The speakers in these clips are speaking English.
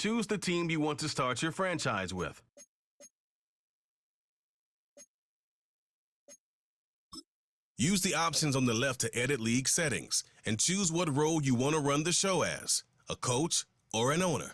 Choose the team you want to start your franchise with. Use the options on the left to edit league settings and choose what role you want to run the show as, a coach or an owner.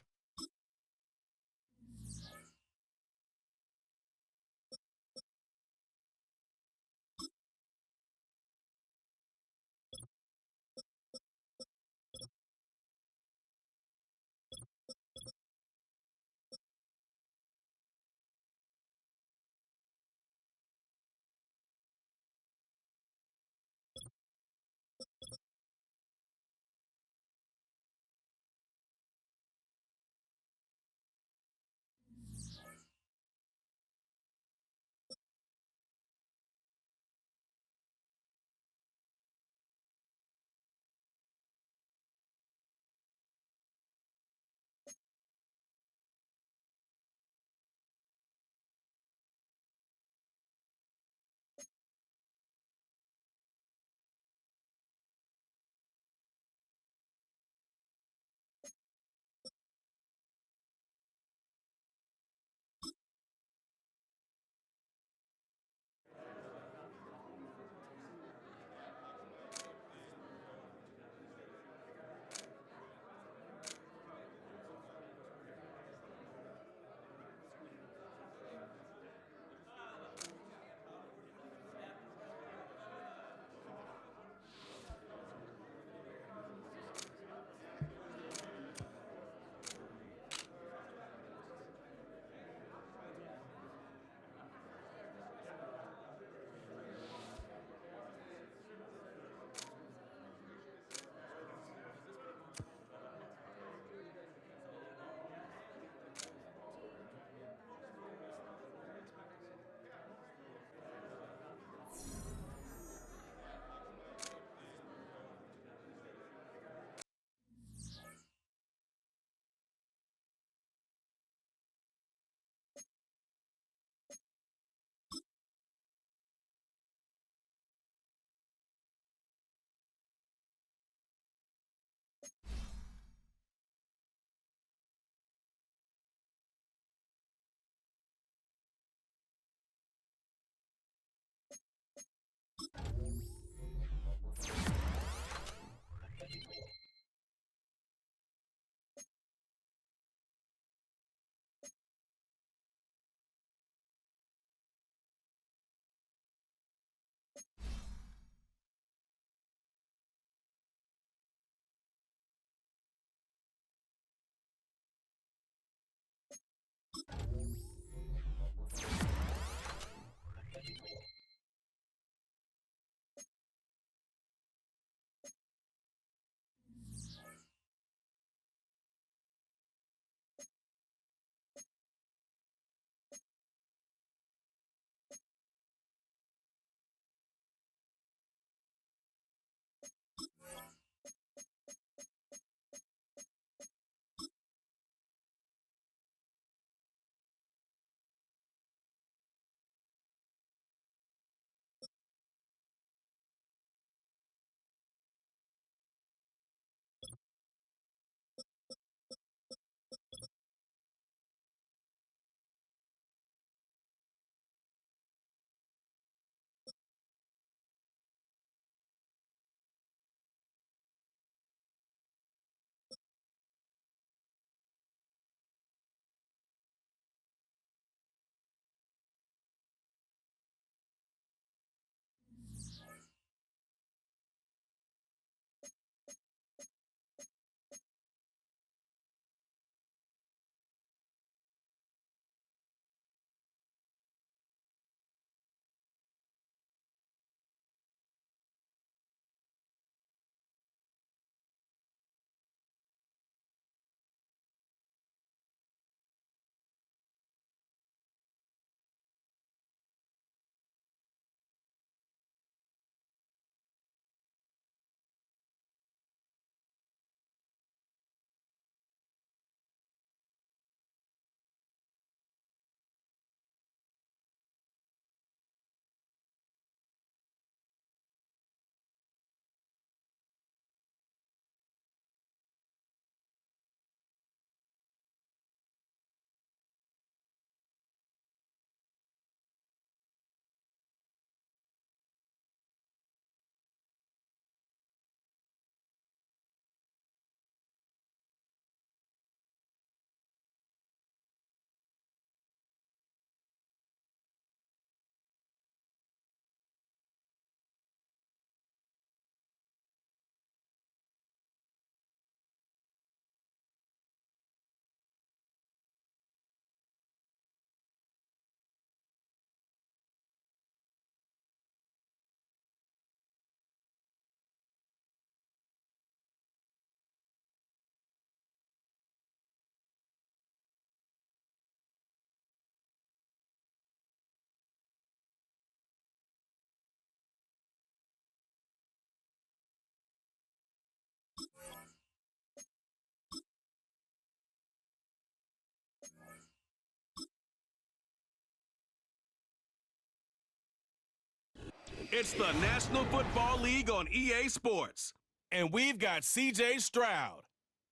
It's the National Football League on EA Sports. And we've got C.J. Stroud.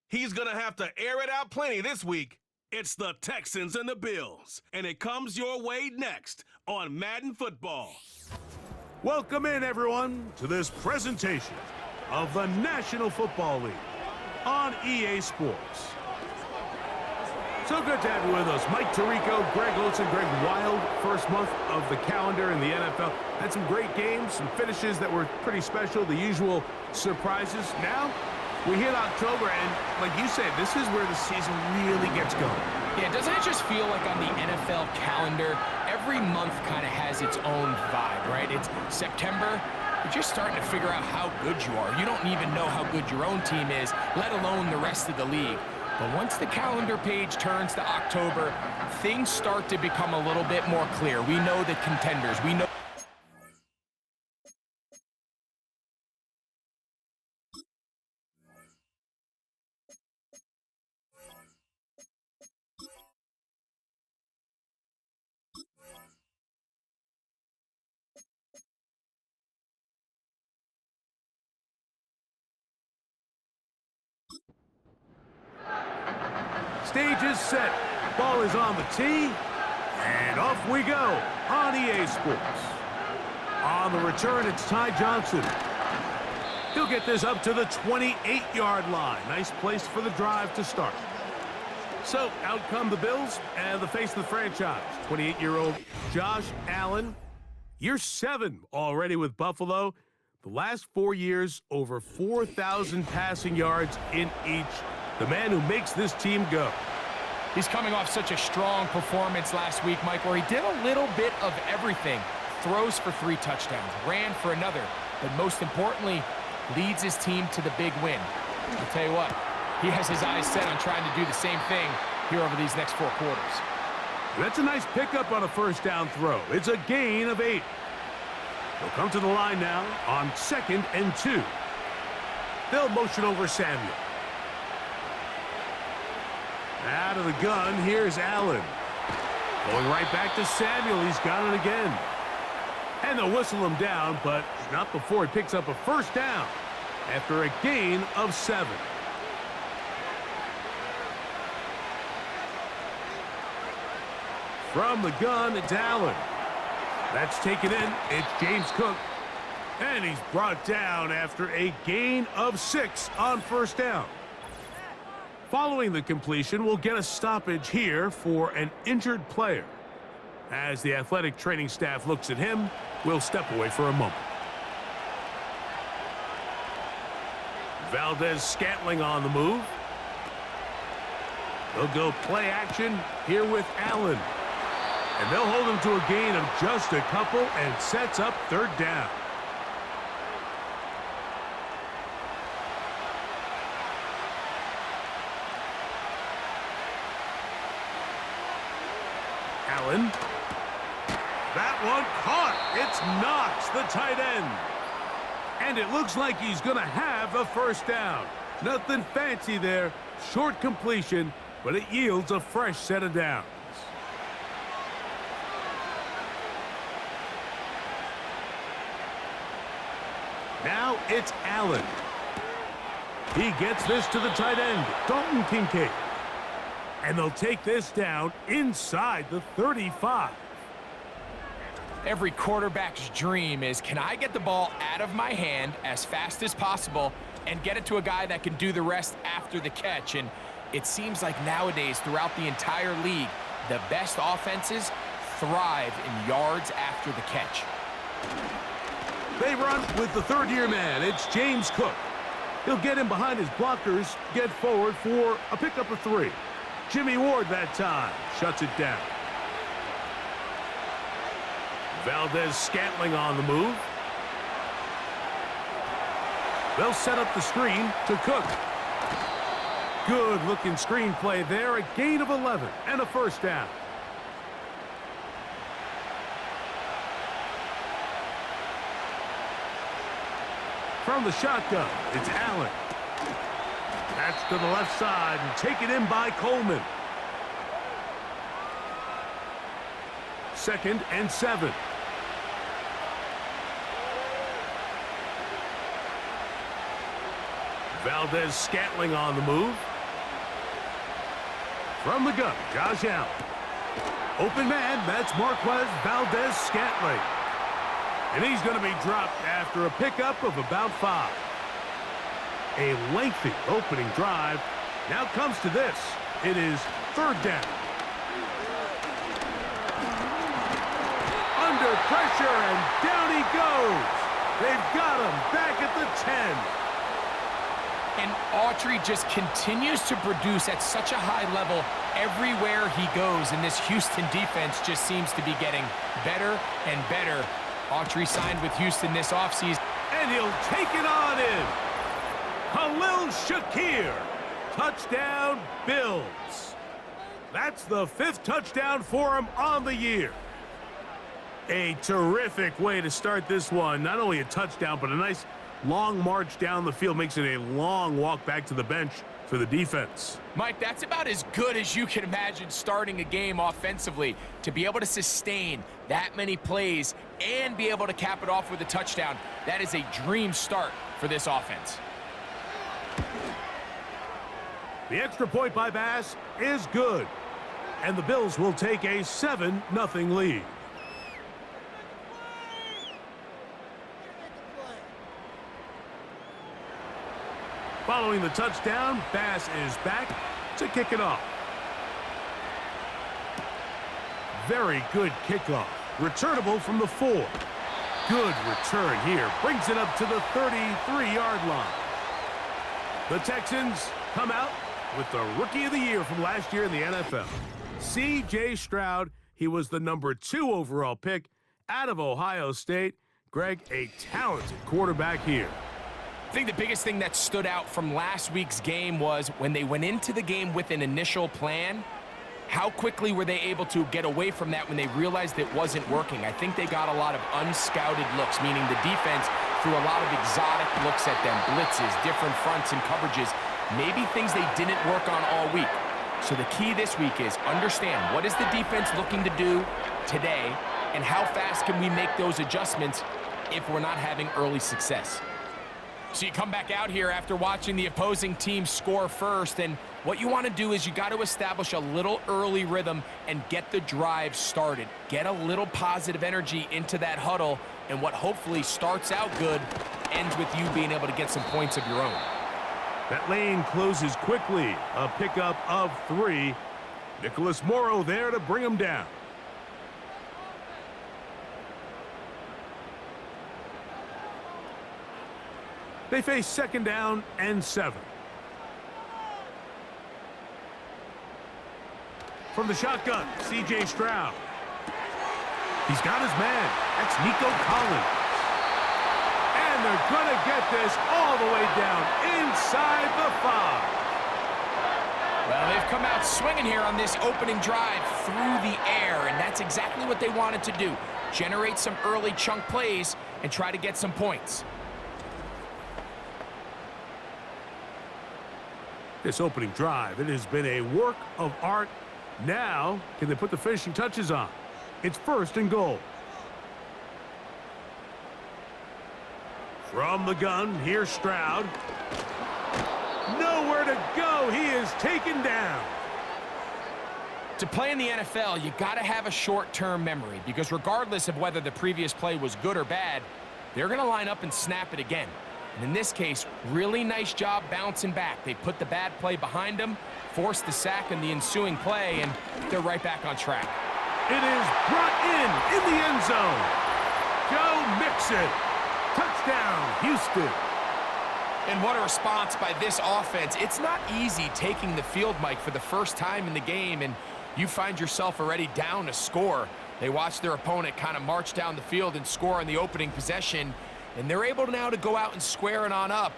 He's going to have to air it out plenty this week. It's the Texans and the Bills. And it comes your way next on Madden Football. Welcome in, everyone, to this presentation of the National Football League on EA Sports. So good to have you with us. Mike Tirico, Greg Olson, Greg Wild, first month of the calendar in the NFL. Had some great games, some finishes that were pretty special, the usual surprises. Now, we hit October, and like you said, this is where the season really gets going. Yeah, doesn't it just feel like on the NFL calendar, every month kind of has its own vibe, right? It's September, you're just starting to figure out how good you are. You don't even know how good your own team is, let alone the rest of the league. But once the calendar page turns to October, things start to become a little bit more clear. We know the contenders. We know. Stage is set. Ball is on the tee. And off we go on EA Sports. On the return, it's Ty Johnson. He'll get this up to the 28-yard line. Nice place for the drive to start. So, out come the Bills and the face of the franchise. 28-year-old Josh Allen. Year 7 already with Buffalo. The last 4 years, over 4,000 passing yards in each. The man who makes this team go. He's coming off such a strong performance last week, Mike, where he did a little bit of everything. Throws for 3 touchdowns, ran for another, but most importantly, leads his team to the big win. I'll tell you what, he has his eyes set on trying to do the same thing here over these next 4 quarters. That's a nice pickup on a first down throw. It's a gain of 8. They'll come to the line now on 2nd and 2. They'll motion over Samuel. Out of the gun, here's Allen. Going right back to Samuel. He's got it again. And they'll whistle him down, but not before he picks up a first down after a gain of 7. From the gun, it's Allen. That's taken in. It's James Cook. And he's brought down after a gain of 6 on first down. Following the completion, we'll get a stoppage here for an injured player. As the athletic training staff looks at him, we'll step away for a moment. Valdez-Scantling on the move. They'll go play action here with Allen. And they'll hold him to a gain of just a couple and sets up 3rd down. Allen. That one caught. It's Knox, the tight end. And it looks like he's going to have a first down. Nothing fancy there. Short completion, but it yields a fresh set of downs. Now it's Allen. He gets this to the tight end, Dalton Kincaid. And they'll take this down inside the 35. Every quarterback's dream is, can I get the ball out of my hand as fast as possible and get it to a guy that can do the rest after the catch? And it seems like nowadays, throughout the entire league, the best offenses thrive in yards after the catch. They run with the 3rd-year man. It's James Cook. He'll get in behind his blockers, get forward for a pickup of 3. Jimmy Ward that time shuts it down. Valdez-Scantling on the move. They'll set up the screen to Cook. Good-looking screenplay there. A gain of 11 and a first down. From the shotgun, it's Allen. That's to the left side and taken in by Coleman. 2nd and 7. Valdez-Scantling on the move. From the gun, Josh Allen. Open man, that's Marquez Valdez-Scantling. And he's going to be dropped after a pickup of about 5. A lengthy opening drive. Now comes to this. It is 3rd down. Under pressure, and down he goes. They've got him back at the 10. And Autry just continues to produce at such a high level everywhere he goes, and this Houston defense just seems to be getting better and better. Autry signed with Houston this offseason. And he'll take it on in. Khalil Shakir. Touchdown, Bills. That's the 5th touchdown for him on the year. A terrific way to start this one. Not only a touchdown, but a nice long march down the field. Makes it a long walk back to the bench for the defense. Mike, that's about as good as you can imagine starting a game offensively. To be able to sustain that many plays and be able to cap it off with a touchdown, that is a dream start for this offense. The extra point by Bass is good. And the Bills will take a 7-0 lead. Following the touchdown, Bass is back to kick it off. Very good kickoff. Returnable from the 4. Good return here. Brings it up to the 33-yard line. The Texans come out with the Rookie of the Year from last year in the NFL. C.J. Stroud, he was the number 2 overall pick out of Ohio State. Greg, a talented quarterback here. I think the biggest thing that stood out from last week's game was when they went into the game with an initial plan, how quickly were they able to get away from that when they realized it wasn't working? I think they got a lot of unscouted looks, meaning the defense threw a lot of exotic looks at them, blitzes, different fronts and coverages, maybe things they didn't work on all week. So the key this week is understand what is the defense looking to do today and how fast can we make those adjustments if we're not having early success. So you come back out here after watching the opposing team score first, and what you want to do is you got to establish a little early rhythm and get the drive started. Get a little positive energy into that huddle, and what hopefully starts out good ends with you being able to get some points of your own. That lane closes quickly. A pickup of 3. Nicholas Morrow there to bring him down. They face 2nd down and 7. From the shotgun, C.J. Stroud. He's got his man. That's Nico Collins. And they're going to get this all the way down inside the 5. Well, they've come out swinging here on this opening drive through the air, and that's exactly what they wanted to do. Generate some early chunk plays and try to get some points. This opening drive, it has been a work of art. Now, can they put the finishing touches on? It's 1st and goal. From the gun, here's Stroud. Nowhere to go. He is taken down. To play in the NFL, you got to have a short-term memory because regardless of whether the previous play was good or bad, they're going to line up and snap it again. And in this case, really nice job bouncing back. They put the bad play behind them, forced the sack in the ensuing play, and they're right back on track. It is brought in the end zone. Joe Mixon. Touchdown, Houston. And what a response by this offense. It's not easy taking the field, Mike, for the first time in the game, and you find yourself already down a score. They watch their opponent kind of march down the field and score on the opening possession, and they're able now to go out and square it on up.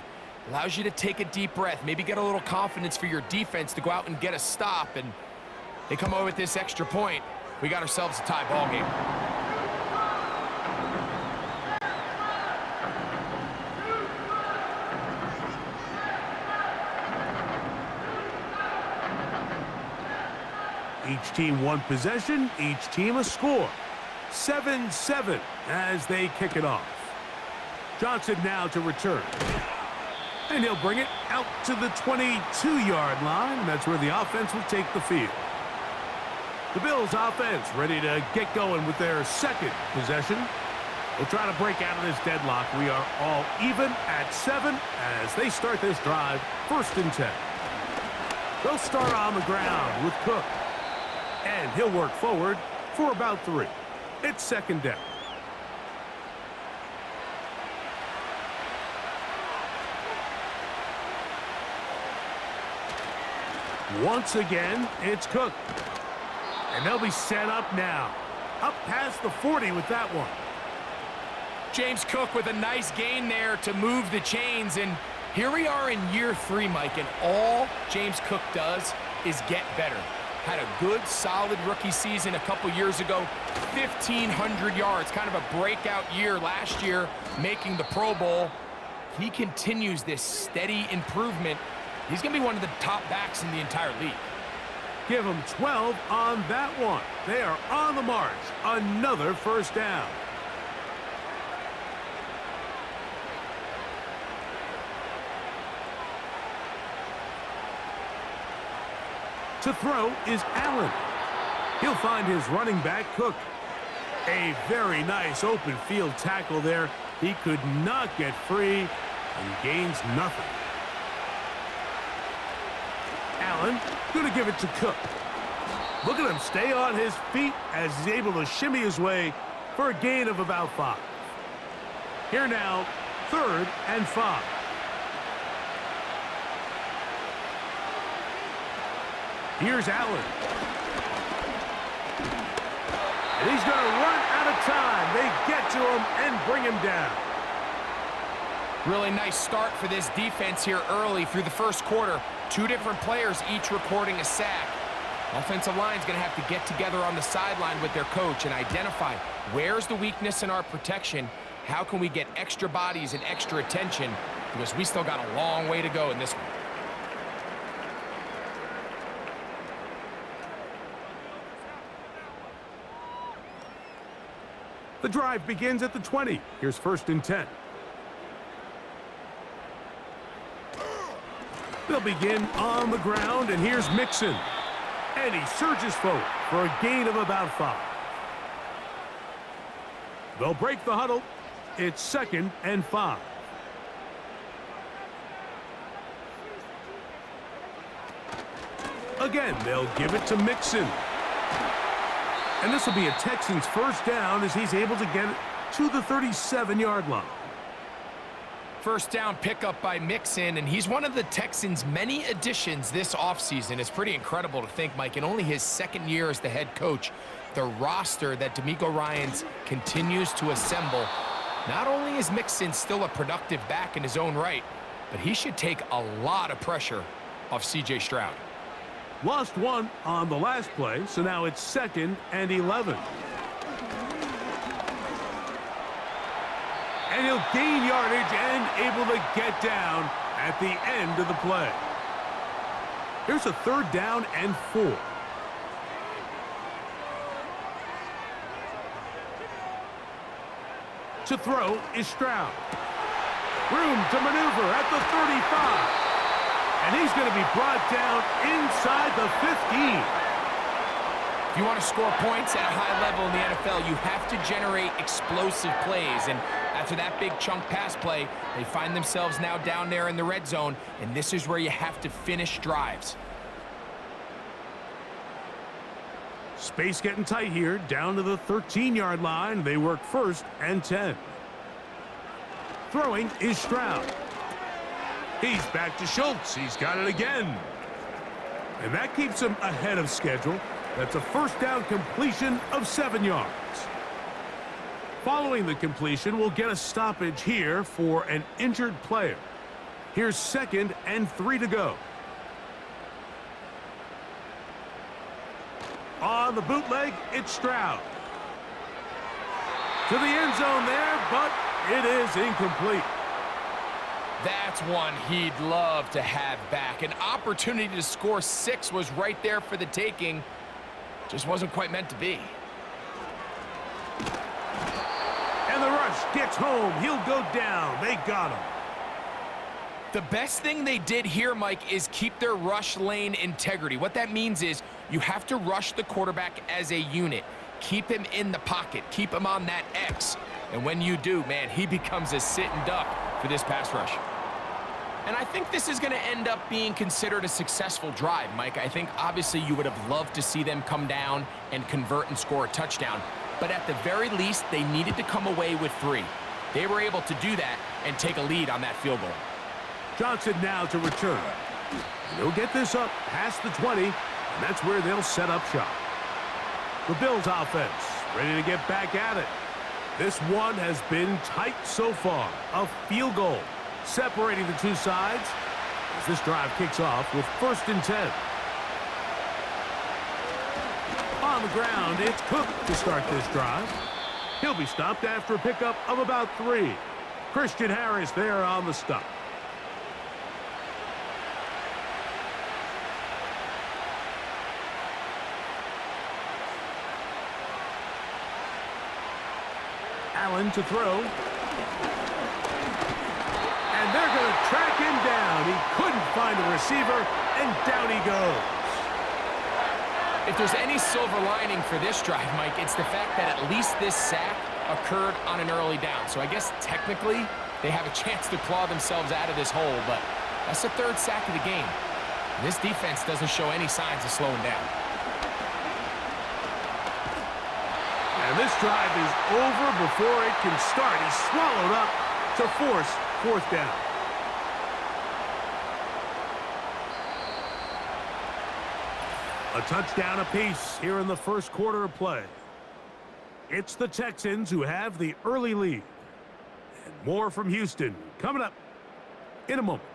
Allows you to take a deep breath, maybe get a little confidence for your defense to go out and get a stop, and they come away with this extra point. We got ourselves a tie ball game. Each team one possession, each team a score. 7-7 as they kick it off. Johnson now to return. And he'll bring it out to the 22-yard line. And that's where the offense will take the field. The Bills offense ready to get going with their second possession. They'll try to break out of this deadlock. We are all even at 7 as they start this drive, 1st and 10. They'll start on the ground with Cook. And he'll work forward for about 3. It's 2nd down. Once again, it's Cook. And they'll be set up now. Up past the 40 with that one. James Cook with a nice gain there to move the chains. And here we are in year 3, Mike, and all James Cook does is get better. Had a good, solid rookie season a couple years ago. 1,500 yards, kind of a breakout year last year, making the Pro Bowl. He continues this steady improvement. He's going to be one of the top backs in the entire league. Give him 12 on that one. They are on the march. Another 1st down. To throw is Allen. He'll find his running back, Cook. A very nice open field tackle there. He could not get free and gains nothing. Allen going to give it to Cook. Look at him stay on his feet as he's able to shimmy his way for a gain of about 5. Here now, 3rd and 5. Here's Allen. And he's going to run out of time. They get to him and bring him down. Really nice start for this defense here early through the 1st quarter. 2 different players each recording a sack. Offensive line's going to have to get together on the sideline with their coach and identify where's the weakness in our protection. How can we get extra bodies and extra attention? Because we still got a long way to go in this one. The drive begins at the 20. Here's 1st and 10. They'll begin on the ground, and here's Mixon. And he surges forward for a gain of about 5. They'll break the huddle. It's 2nd and 5. Again, they'll give it to Mixon. And this will be a Texans 1st down as he's able to get it to the 37-yard line. 1st down pickup by Mixon, and he's one of the Texans' many additions this offseason. It's pretty incredible to think, Mike, in only his 2nd year as the head coach, the roster that DeMeco Ryans continues to assemble. Not only is Mixon still a productive back in his own right, but he should take a lot of pressure off C.J. Stroud. Lost 1 on the last play, so now it's 2nd and 11. And he'll gain yardage and able to get down at the end of the play. Here's a 3rd down and 4. To throw is Stroud. Room to maneuver at the 35. And he's going to be brought down inside the 15. If you want to score points at a high level in the NFL, you have to generate explosive plays. And after that big chunk pass play, they find themselves now down there in the red zone, and this is where you have to finish drives. Space getting tight here, down to the 13-yard line. They work 1st and 10. Throwing is Stroud. He's back to Schultz. He's got it again. And that keeps him ahead of schedule. That's a 1st down completion of 7 yards. Following the completion, we'll get a stoppage here for an injured player. Here's 2nd and 3 to go. On the bootleg, it's Stroud. To the end zone there, but it is incomplete. That's one he'd love to have back. An opportunity to score 6 was right there for the taking. Just wasn't quite meant to be. And the rush gets home. He'll go down. They got him. The best thing they did here, Mike, is keep their rush lane integrity. What that means is you have to rush the quarterback as a unit. Keep him in the pocket. Keep him on that X. And when you do, man, he becomes a sitting duck for this pass rush. And I think this is going to end up being considered a successful drive, Mike. I think obviously you would have loved to see them come down and convert and score a touchdown. But at the very least, they needed to come away with 3. They were able to do that and take a lead on that field goal. Johnson now to return. They'll get this up past the 20, and that's where they'll set up shop. The Bills offense ready to get back at it. This one has been tight so far. A field goal separating the two sides as this drive kicks off with 1st and 10. On the ground, it's Cook to start this drive. He'll be stopped after a pickup of about 3. Christian Harris there on the stop. Allen to throw. And they're going to track him down. He couldn't find a receiver, and down he goes. If there's any silver lining for this drive, Mike, it's the fact that at least this sack occurred on an early down. So I guess technically they have a chance to claw themselves out of this hole, but that's the 3rd sack of the game. And this defense doesn't show any signs of slowing down. And this drive is over before it can start. He's swallowed up to force 4th down. A touchdown apiece here in the first quarter of play. It's the Texans who have the early lead. And more from Houston coming up in a moment.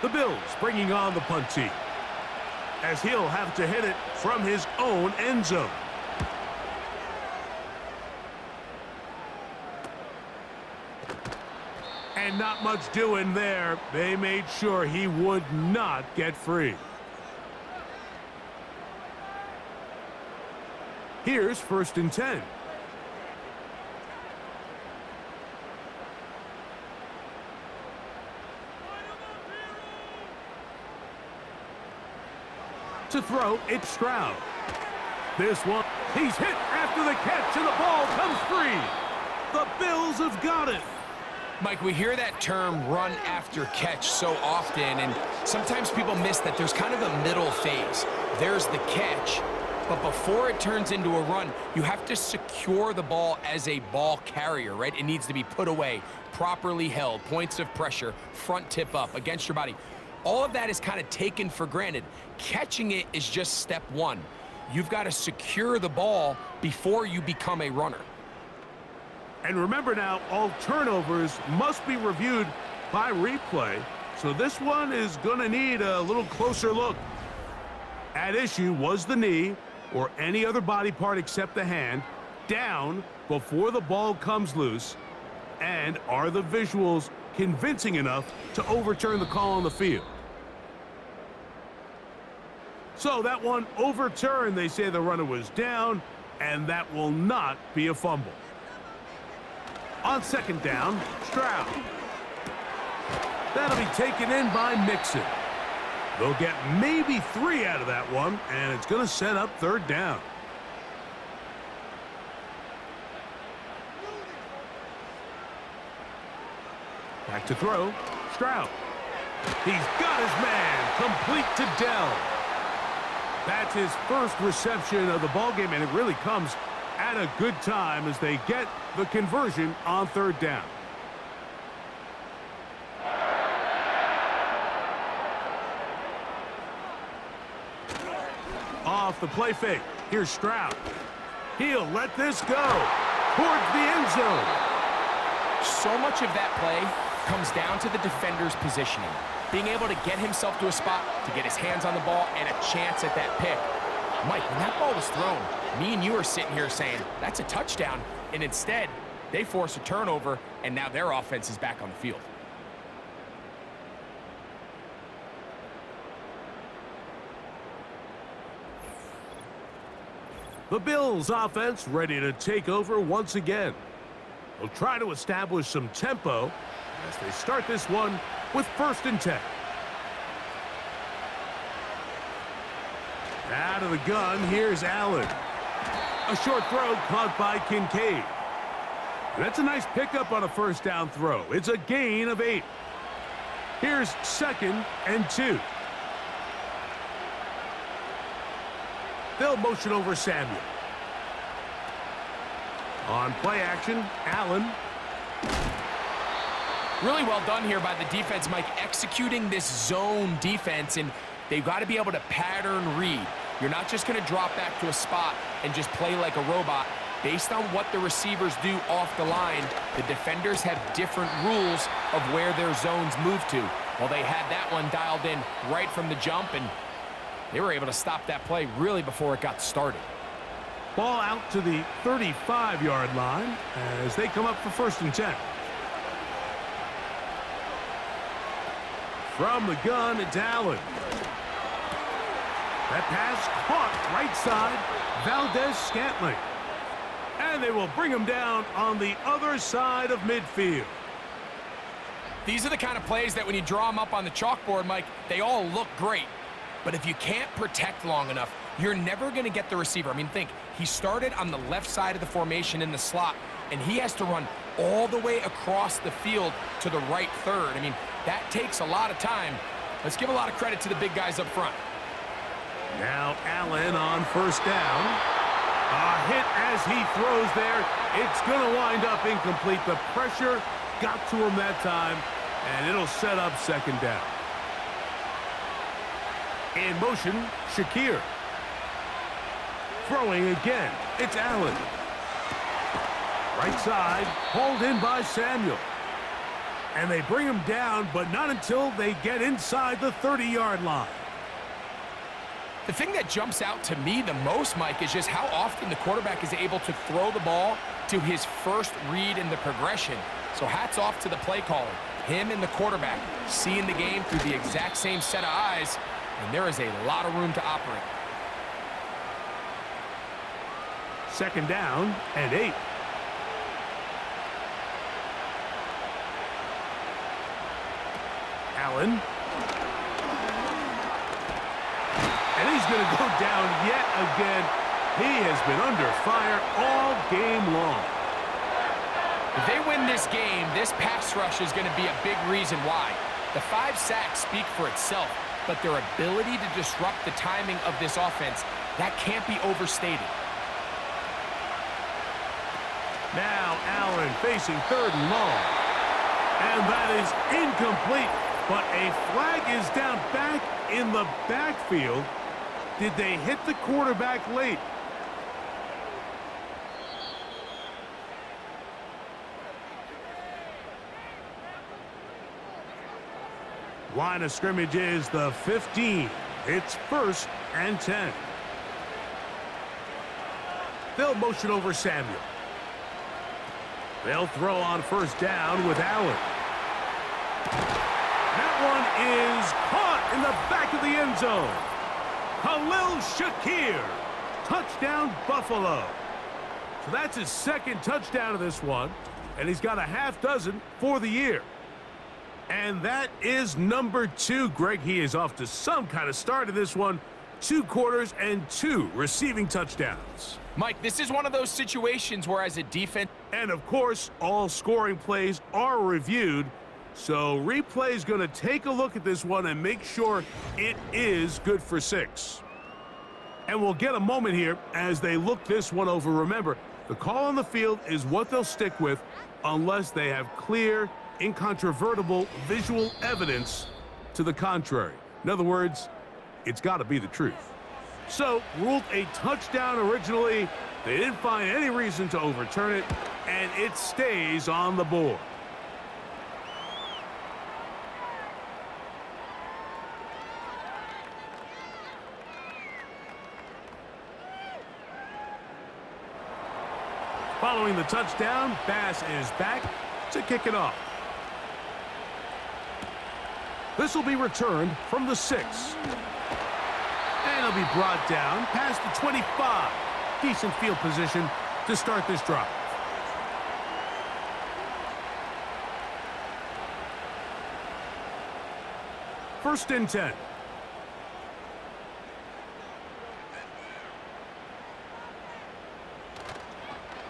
The Bills bringing on the punt team, as he'll have to hit it from his own end zone. And not much doing there. They made sure he would not get free. Here's 1st and 10. To throw, it's Stroud. This one, he's hit after the catch, and the ball comes free. The Bills have got it. Mike, we hear that term run after catch so often, and sometimes people miss that there's kind of a middle phase. There's the catch, but before it turns into a run, you have to secure the ball as a ball carrier, right? It needs to be put away, properly held, points of pressure, front tip up against your body. All of that is kind of taken for granted. Catching it is just step 1. You've got to secure the ball before you become a runner. And remember now, all turnovers must be reviewed by replay, so this one is going to need a little closer look. At issue was the knee, or any other body part except the hand, down before the ball comes loose, and are the visuals convincing enough to overturn the call on the field? So that one overturned. They say the runner was down, and that will not be a fumble. On 2nd down, Stroud. That'll be taken in by Mixon. They'll get maybe 3 out of that one, and it's going to set up 3rd down. Back to throw, Stroud. He's got his man, complete to Dell. That's his first reception of the ballgame, and it really comes at a good time as they get the conversion on 3rd down. Off the play fake. Here's Stroud. He'll let this go towards the end zone. So much of that play comes down to the defender's positioning. Being able to get himself to a spot, to get his hands on the ball, and a chance at that pick. Mike, when that ball was thrown, me and you are sitting here saying, that's a touchdown, and instead, they force a turnover, and now their offense is back on the field. The Bills offense ready to take over once again. They'll try to establish some tempo as they start this one with 1st and 10. Out of the gun, here's Allen. A short throw caught by Kincaid. That's a nice pickup on a 1st down throw. It's a gain of 8. Here's 2nd and 2. They'll motion over Samuel. On play action, Allen. Really well done here by the defense, Mike, executing this zone defense, and they've got to be able to pattern read. You're not just going to drop back to a spot and just play like a robot. Based on what the receivers do off the line, the defenders have different rules of where their zones move to. Well, they had that one dialed in right from the jump, and they were able to stop that play really before it got started. Ball out to the 35-yard line as they come up for 1st and 10. From the gun, it's Allen. That pass caught right side, Valdez-Scantling. And they will bring him down on the other side of midfield. These are the kind of plays that when you draw them up on the chalkboard, Mike, they all look great. But if you can't protect long enough, you're never going to get the receiver. I mean, think, he started on the left side of the formation in the slot, and he has to run all the way across the field to the right third. I mean, that takes a lot of time. Let's give a lot of credit to the big guys up front. Now Allen on 1st down. A hit as he throws there. It's going to wind up incomplete. The pressure got to him that time, and it'll set up 2nd down. In motion, Shakir. Throwing again, it's Allen. Right side, hauled in by Samuel. And they bring him down, but not until they get inside the 30-yard line. The thing that jumps out to me the most, Mike, is just how often the quarterback is able to throw the ball to his first read in the progression. So hats off to the play caller. Him and the quarterback seeing the game through the exact same set of eyes, and there is a lot of room to operate. 2nd down and 8. Allen. And he's going to go down yet again. He has been under fire all game long. If they win this game, this pass rush is going to be a big reason why. The 5 sacks speak for itself, but their ability to disrupt the timing of this offense, that can't be overstated. Now Allen facing 3rd and long. And that is incomplete, but a flag is down back in the backfield. Did they hit the quarterback late? Line of scrimmage is the 15. It's 1st and 10. They'll motion over Samuel. They'll throw on 1st down with Allen. That one is caught in the back of the end zone. Khalil Shakir. Touchdown, Buffalo. So that's his 2nd touchdown of this one, and he's got a half dozen for the year. And that is number 2, Greg. He is off to some kind of start in this one. 2 quarters and 2 receiving touchdowns. Mike, this is one of those situations where as a defense... And, of course, all scoring plays are reviewed. So replay is going to take a look at this one and make sure it is good for 6. And we'll get a moment here as they look this one over. Remember, the call on the field is what they'll stick with unless they have clear, incontrovertible visual evidence to the contrary. In other words, it's got to be the truth. So, ruled a touchdown originally. They didn't find any reason to overturn it, and it stays on the board. Following the touchdown, Bass is back to kick it off. This will be returned from the 6. And it'll be brought down past the 25. decent field position to start this drive. First and 10.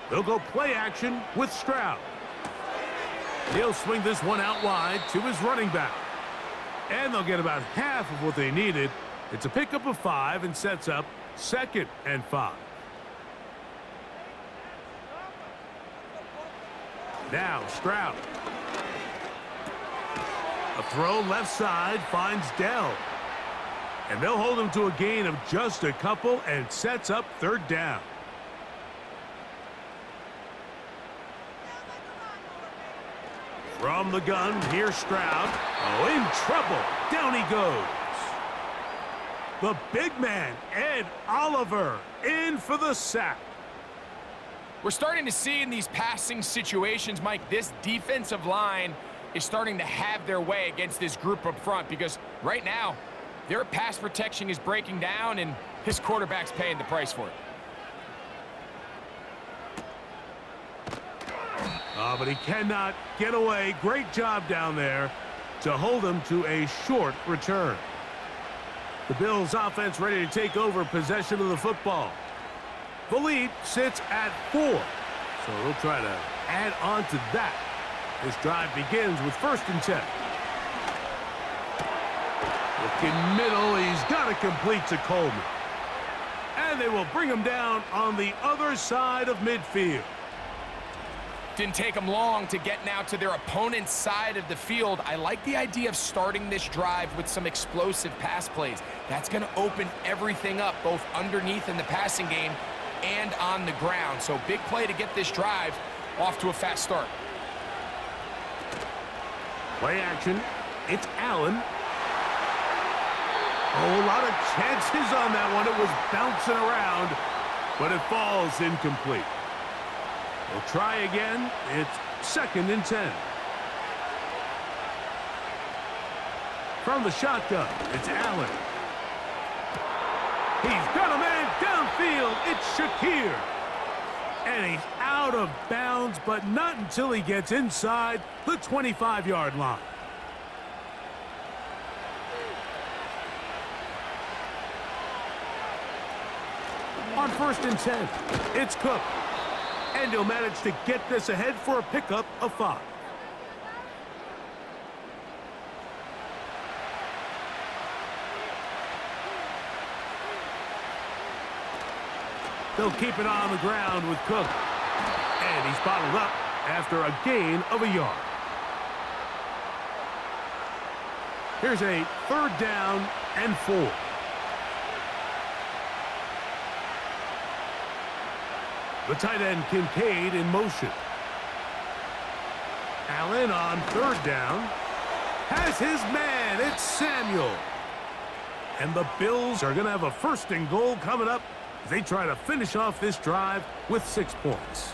They'll go play action with Stroud. He'll swing this one out wide to his running back. And they'll get about half of what they needed. It's a pickup of 5 and sets up 2nd and 5. Now Stroud. A throw left side finds Dell. And they'll hold him to a gain of just a couple and sets up 3rd down. From the gun, here's Stroud. Oh, in trouble. Down he goes. The big man, Ed Oliver, in for the sack. We're starting to see in these passing situations, Mike, this defensive line is starting to have their way against this group up front because right now, their pass protection is breaking down and his quarterback's paying the price for it. Oh, but he cannot get away. Great job down there to hold him to a short return. The Bills offense ready to take over possession of the football. The lead sits at 4, so they'll try to add on to that. This drive begins with 1st and 10. Looking middle, he's got to complete to Coleman. And they will bring him down on the other side of midfield. Didn't take them long to get now to their opponent's side of the field. I like the idea of starting this drive with some explosive pass plays. That's going to open everything up, both underneath in the passing game and on the ground. So big play to get this drive off to a fast start. Play action. It's Allen. Oh, a lot of chances on that one. It was bouncing around, but it falls incomplete. We'll try again. It's 2nd and 10. From the shotgun, it's Allen. He's got a man downfield. It's Shakir. And he's out of bounds, but not until he gets inside the 25-yard line. On 1st and 10, it's Cook. And he'll manage to get this ahead for a pickup of 5. They'll keep it on the ground with Cook. And he's bottled up after a gain of a yard. Here's a 3rd down and 4. The tight end Kincaid in motion. Allen on 3rd down. Has his man. It's Samuel. And the Bills are going to have a 1st and goal coming up as they try to finish off this drive with 6 points.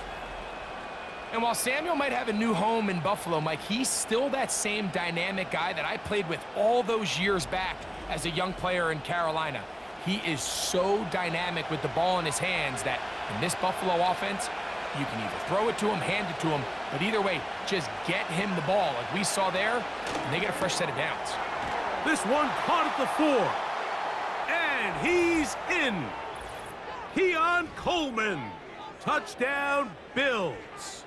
And while Samuel might have a new home in Buffalo, Mike, he's still that same dynamic guy that I played with all those years back as a young player in Carolina. He is so dynamic with the ball in his hands that in this Buffalo offense, you can either throw it to him, hand it to him, but either way, just get him the ball like we saw there, and they get a fresh set of downs. This one caught at the 4. And he's in. Keon Coleman. Touchdown, Bills.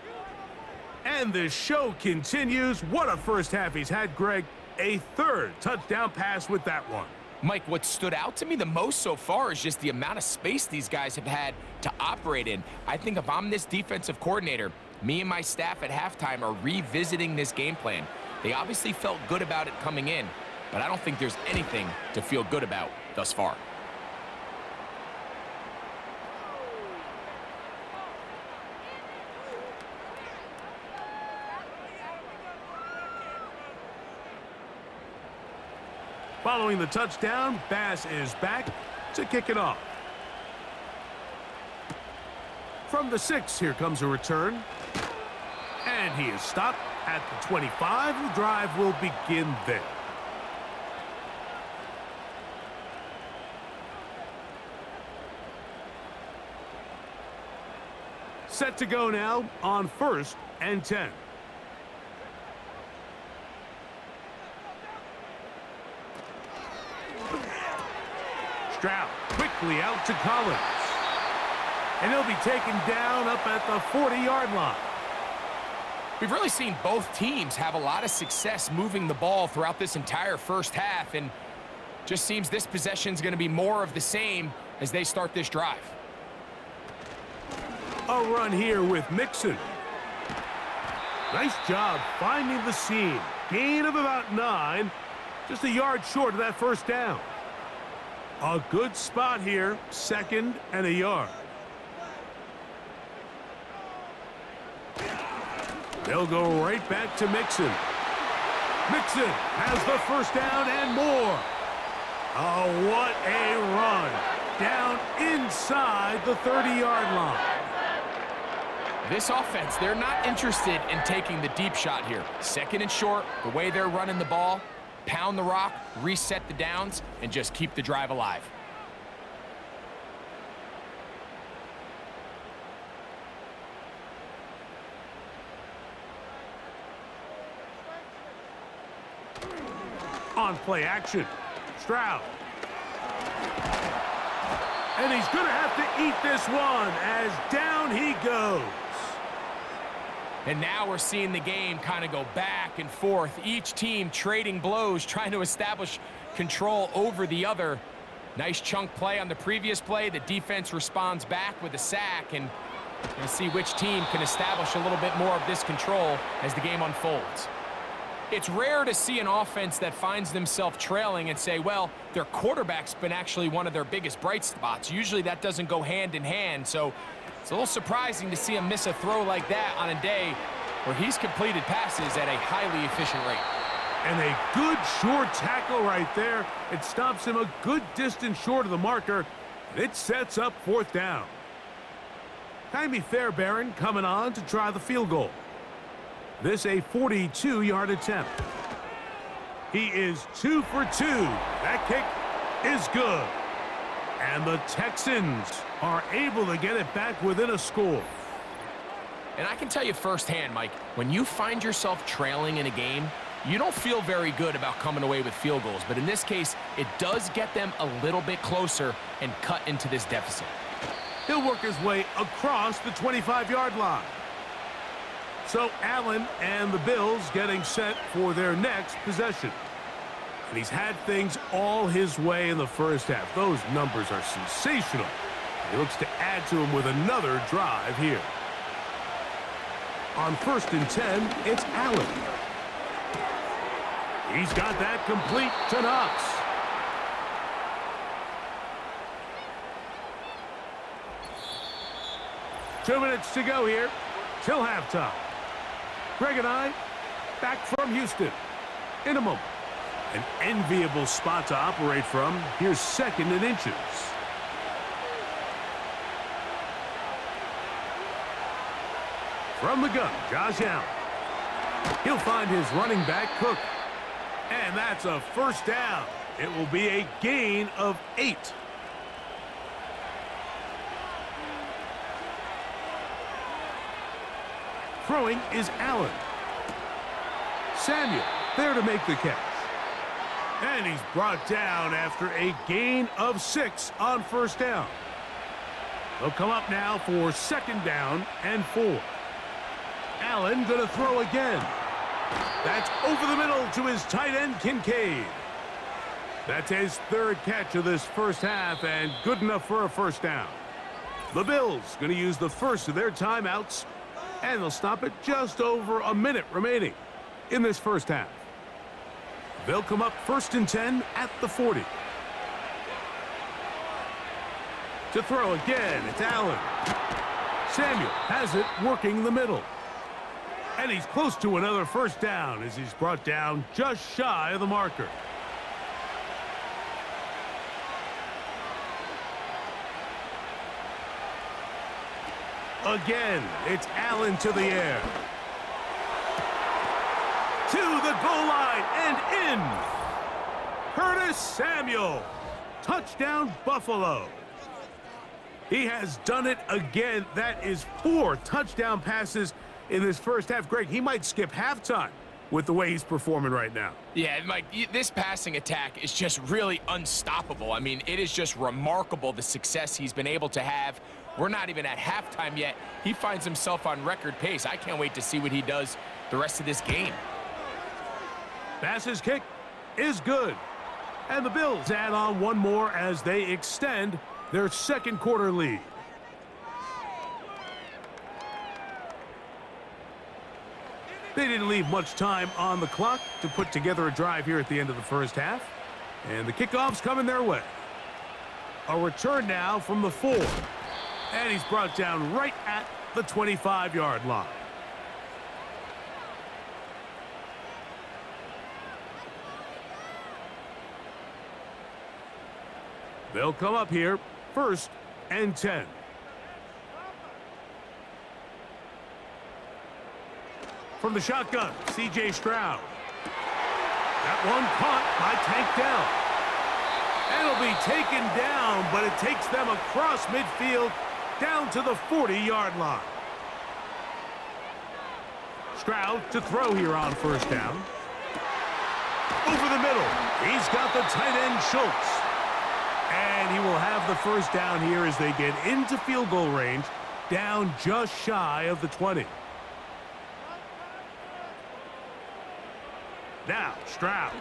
And the show continues. What a first half he's had, Greg. A 3rd touchdown pass with that one. Mike, what stood out to me the most so far is just the amount of space these guys have had to operate in. I think if I'm this defensive coordinator, me and my staff at halftime are revisiting this game plan. They obviously felt good about it coming in, but I don't think there's anything to feel good about thus far. Following the touchdown, Bass is back to kick it off. From the 6, here comes a return. And he is stopped at the 25. The drive will begin there. Set to go now on 1st and 10. Stroud quickly out to Collins. And he'll be taken down up at the 40-yard line. We've really seen both teams have a lot of success moving the ball throughout this entire first half, and just seems this possession is going to be more of the same as they start this drive. A run here with Mixon. Nice job finding the seam. Gain of about 9, just a yard short of that first down. A good spot here, 2nd and a yard. They'll go right back to Mixon. Mixon has the first down and more. Oh, what a run. Down inside the 30-yard line. This offense, they're not interested in taking the deep shot here. 2nd and short, the way they're running the ball, pound the rock, reset the downs, and just keep the drive alive. On play action, Stroud. And he's going to have to eat this one as down he goes. And now we're seeing the game kind of go back and forth. Each team trading blows, trying to establish control over the other. Nice chunk play on the previous play. The defense responds back with a sack, and we'll see which team can establish a little bit more of this control as the game unfolds. It's rare to see an offense that finds themselves trailing and say, well, their quarterback's been actually one of their biggest bright spots. Usually that doesn't go hand in hand, so it's a little surprising to see him miss a throw like that on a day where he's completed passes at a highly efficient rate. And a good short tackle right there. It stops him a good distance short of the marker, and it sets up 4th down. Jaime Fairbairn coming on to try the field goal. This a 42-yard attempt. He is 2 for 2. That kick is good. And the Texans are able to get it back within a score. And I can tell you firsthand, Mike, when you find yourself trailing in a game, you don't feel very good about coming away with field goals. But in this case, it does get them a little bit closer and cut into this deficit. He'll work his way across the 25-yard line. So Allen and the Bills getting set for their next possession. And he's had things all his way in the first half. Those numbers are sensational. He looks to add to them with another drive here. On 1st and 10, it's Allen. He's got that complete to Knox. Two minutes to go here till halftime. Greg and I back from Houston in a moment. An enviable spot to operate from. Here's 2nd and inches. From the gun, Josh Allen. He'll find his running back, Cook. And that's a first down. It will be a gain of 8. Throwing is Allen. Samuel there to make the catch. And he's brought down after a gain of 6 on 1st down. They'll come up now for 2nd down and 4. Allen going to throw again. That's over the middle to his tight end, Kincaid. That's his 3rd catch of this first half and good enough for a first down. The Bills going to use the first of their timeouts, and they'll stop it just over a minute remaining in this first half. They'll come up 1st and 10 at the 40. To throw again, it's Allen. Samuel has it working the middle. And he's close to another first down as he's brought down just shy of the marker. Again, it's Allen to the air. To the goal line and in. Curtis Samuel. Touchdown, Buffalo. He has done it again. That is 4 touchdown passes in this first half. Greg, he might skip halftime with the way he's performing right now. Yeah, Mike, this passing attack is just really unstoppable. I mean, it is just remarkable the success he's been able to have. We're not even at halftime yet. He finds himself on record pace. I can't wait to see what he does the rest of this game. Pass's kick is good. And the Bills add on one more as they extend their second quarter lead. They didn't leave much time on the clock to put together a drive here at the end of the first half. And the kickoff's coming their way. A return now from the 4. And he's brought down right at the 25-yard line. They'll come up here, 1st and 10. From the shotgun, C.J. Stroud. That one caught by Tank Dell. And it'll be taken down, but it takes them across midfield down to the 40-yard line. Stroud to throw here on 1st down. Over the middle, he's got the tight end Schultz. And he will have the 1st down here as they get into field goal range, down just shy of the 20. Now, Stroud.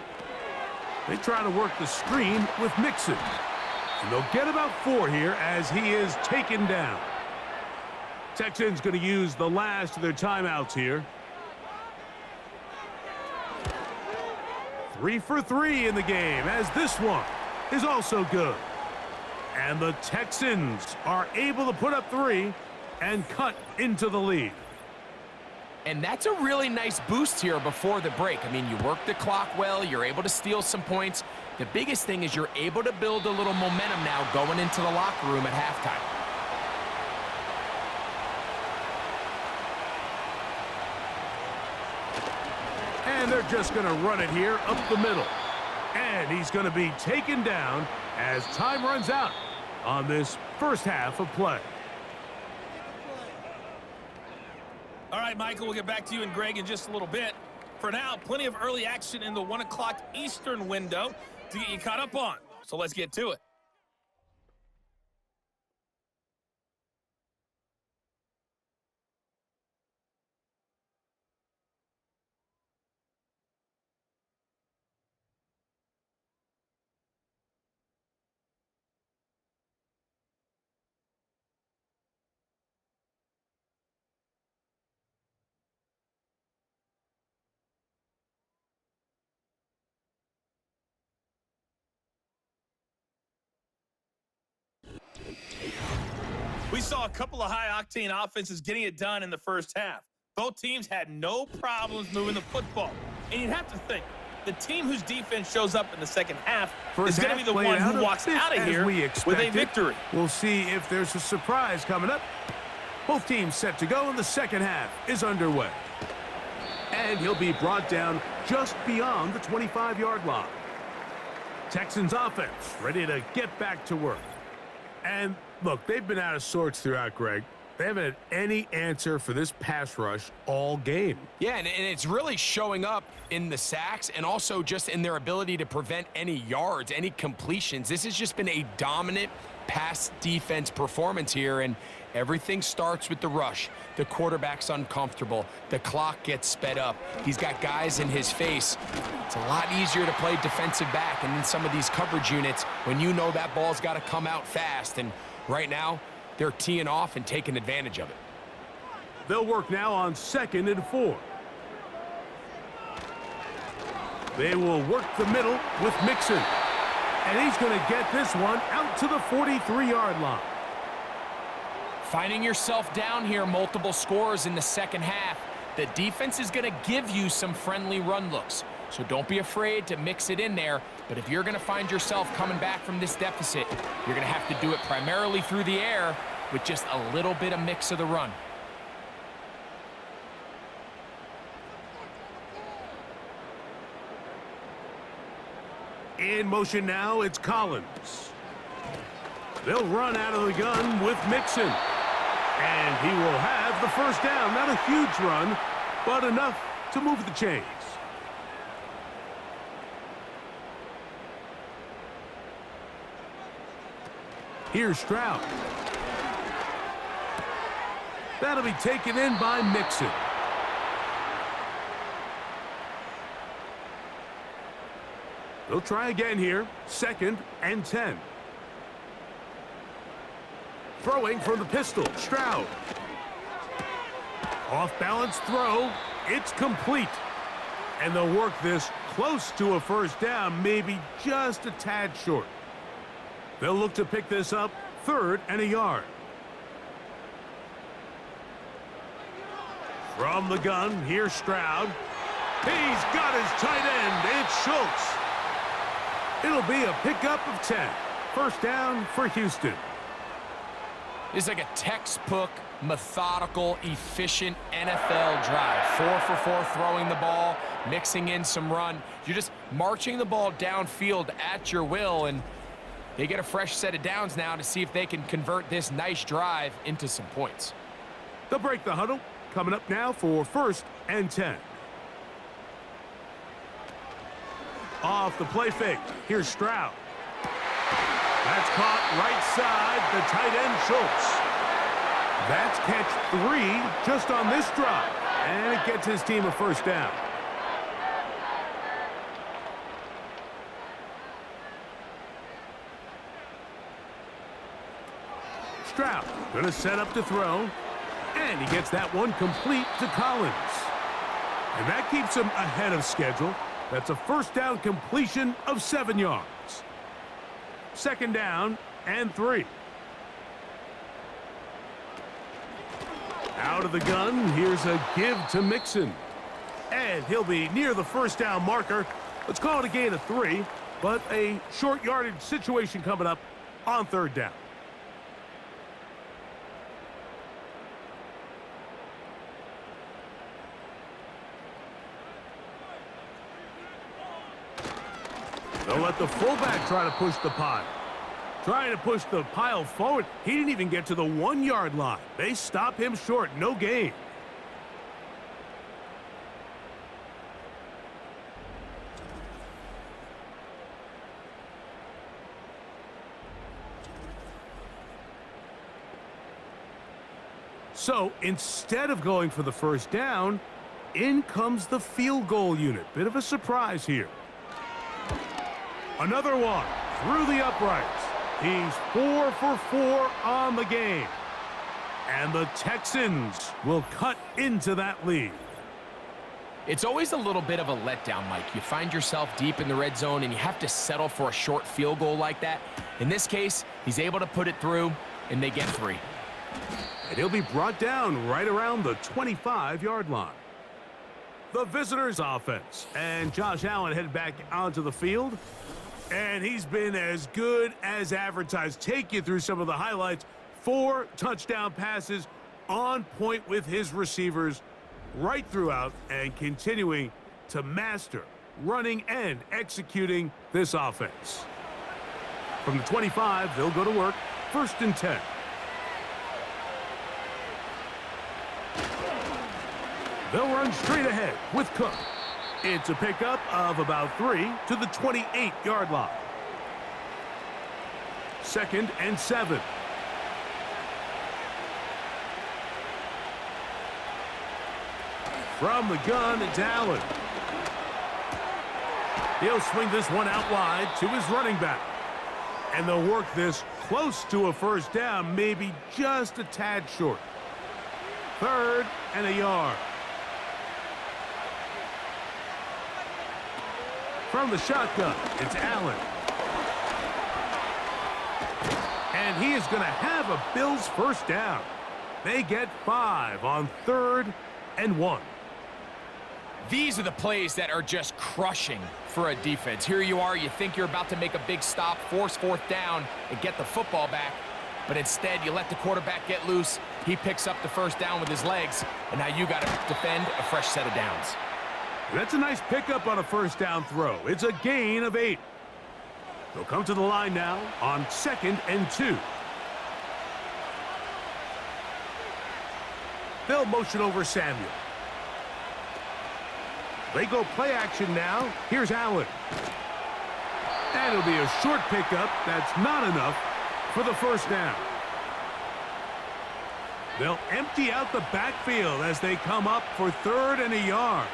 They try to work the screen with Mixon. And they'll get about 4 here as he is taken down. Texans going to use the last of their timeouts here. 3 for 3 in the game as this one is also good. And the Texans are able to put up 3 and cut into the lead. And that's a really nice boost here before the break. I mean, you work the clock well, you're able to steal some points. The biggest thing is you're able to build a little momentum now going into the locker room at halftime. And they're just going to run it here up the middle. And he's going to be taken down as time runs out on this first half of play. All right, Michael, we'll get back to you and Greg in just a little bit. For now, plenty of early action in the 1 o'clock Eastern window to get you caught up on. So let's get to it. We saw a couple of high-octane offenses getting it done in the first half. Both teams had no problems moving the football. And you'd have to think, the team whose defense shows up in the second half is going to be the one who walks out of here with a victory. We'll see if there's a surprise coming up. Both teams set to go, and the second half is underway. And he'll be brought down just beyond the 25-yard line. Texans offense ready to get back to work. And look, they've been out of sorts throughout, Greg. They haven't had any answer for this pass rush all game. Yeah, and it's really showing up in the sacks and also just in their ability to prevent any yards, any completions. This has just been a dominant pass defense performance here, and everything starts with the rush. The quarterback's uncomfortable. The clock gets sped up. He's got guys in his face. It's a lot easier to play defensive back and in some of these coverage units when you know that ball's got to come out fast. And right now, they're teeing off and taking advantage of it. They'll work now on 2nd and 4. They will work the middle with Mixon. And he's going to get this one out to the 43-yard line. Finding yourself down here, multiple scores in the second half. The defense is going to give you some friendly run looks. So don't be afraid to mix it in there. But if you're going to find yourself coming back from this deficit, you're going to have to do it primarily through the air with just a little bit of mix of the run. In motion now, it's Collins. They'll run out of the gun with Mixon. And he will have the first down. Not a huge run, but enough to move the chains. Here's Stroud. That'll be taken in by Mixon. They'll try again here. 2nd and 10. Throwing from the pistol, Stroud. Off-balance throw. It's complete. And they'll work this close to a first down, maybe just a tad short. They'll look to pick this up, 3rd and a yard. From the gun, here's Stroud. He's got his tight end. It's Schultz. It'll be a pickup of 10. First down for Houston. It's like a textbook, methodical, efficient NFL drive. 4 for 4 throwing the ball, mixing in some run. You're just marching the ball downfield at your will, and they get a fresh set of downs now to see if they can convert this nice drive into some points. They'll break the huddle. Coming up now for 1st and 10. Off the play fake. Here's Stroud. That's caught right side, the tight end Schultz. That's catch 3 just on this drive. And it gets his team a first down. Stroud going to set up to throw. And he gets that one complete to Collins. And that keeps him ahead of schedule. That's a first down completion of 7 yards. 2nd down and 3. Out of the gun, here's a give to Mixon. And he'll be near the first down marker. Let's call it a gain of 3, but a short yardage situation coming up on 3rd down. They'll let the fullback try to push the pile. Trying to push the pile forward. He didn't even get to the 1-yard line. They stop him short. No gain. So instead of going for the first down, in comes the field goal unit. Bit of a surprise here. Another one through the uprights. He's 4 for 4 on the game. And the Texans will cut into that lead. It's always a little bit of a letdown, Mike. You find yourself deep in the red zone and you have to settle for a short field goal like that. In this case, he's able to put it through and they get 3. And he'll be brought down right around the 25-yard line. The visitors' offense. And Josh Allen headed back onto the field. And he's been as good as advertised. Take you through some of the highlights. 4 touchdown passes on point with his receivers right throughout and continuing to master running and executing this offense. From the 25, they'll go to work. 1st and 10. They'll run straight ahead with Cook. It's a pickup of about 3 to the 28-yard line. 2nd and 7. From the gun, it's Allen. He'll swing this one out wide to his running back. And they'll work this close to a first down, maybe just a tad short. 3rd and a yard. From the shotgun, it's Allen. And he is going to have a Bills first down. They get 5 on 3rd and 1. These are the plays that are just crushing for a defense. Here you are, you think you're about to make a big stop, force 4th down, and get the football back. But instead, you let the quarterback get loose. He picks up the first down with his legs, and now you got to defend a fresh set of downs. That's a nice pickup on a first down throw. It's a gain of 8. They'll come to the line now on 2nd and 2. They'll motion over Samuel. They go play action now. Here's Allen. And it'll be a short pickup. That's not enough for the first down. They'll empty out the backfield as they come up for 3rd and a yard.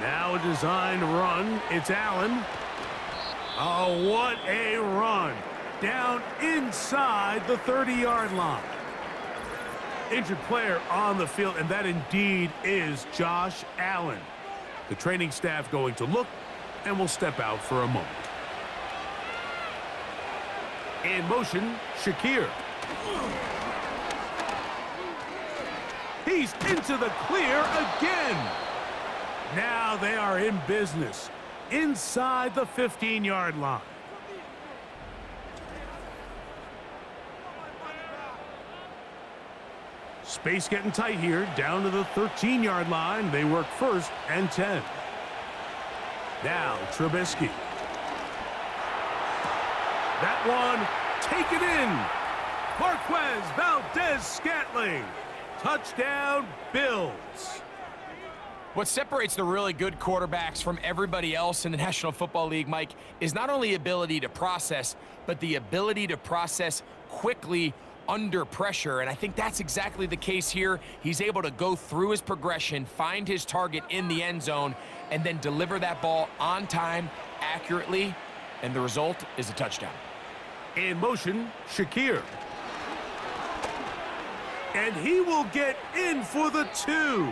Now a designed run. It's Allen. Oh, what a run. Down inside the 30-yard line. Injured player on the field, and that indeed is Josh Allen. The training staff going to look and will step out for a moment. In motion, Shakir. He's into the clear again. Now they are in business inside the 15-yard line. Space getting tight here, down to the 13-yard line. They work 1st and 10. Now Trubisky. That one taken in. Marquez Valdez-Scantling. Touchdown, Bills. What separates the really good quarterbacks from everybody else in the National Football League, Mike, is not only ability to process, but the ability to process quickly under pressure, and I think that's exactly the case here. He's able to go through his progression, find his target in the end zone, and then deliver that ball on time, accurately, and the result is a touchdown. In motion, Shakir. And he will get in for the 2.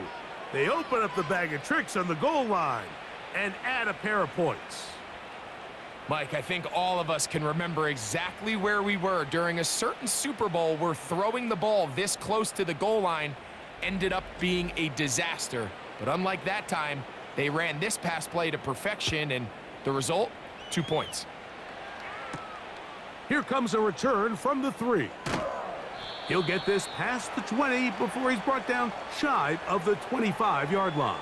They open up the bag of tricks on the goal line and add a pair of points. Mike, I think all of us can remember exactly where we were during a certain Super Bowl where throwing the ball this close to the goal line ended up being a disaster. But unlike that time, they ran this pass play to perfection, and the result, 2 points. Here comes a return from the 3. He'll get this past the 20 before he's brought down shy of the 25-yard line.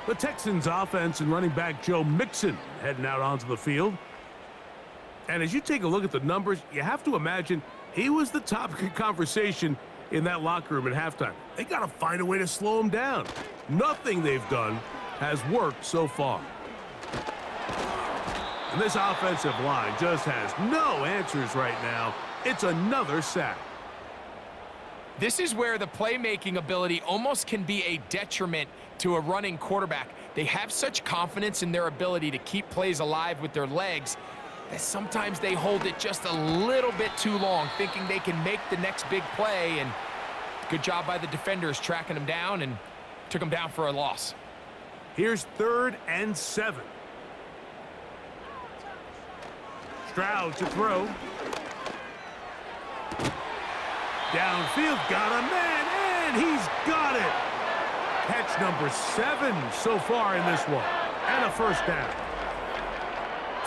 The Texans offense and running back Joe Mixon heading out onto the field. And as you take a look at the numbers, you have to imagine he was the topic of conversation in that locker room at halftime. They got to find a way to slow him down. Nothing they've done has worked so far. And this offensive line just has no answers right now. It's another sack. This is where the playmaking ability almost can be a detriment to a running quarterback. They have such confidence in their ability to keep plays alive with their legs that sometimes they hold it just a little bit too long, thinking they can make the next big play, and good job by the defenders tracking them down and took them down for a loss. Here's 3rd and 7. Stroud to throw. Downfield, got a man, and he's got it. Catch number 7 so far in this one, and a first down.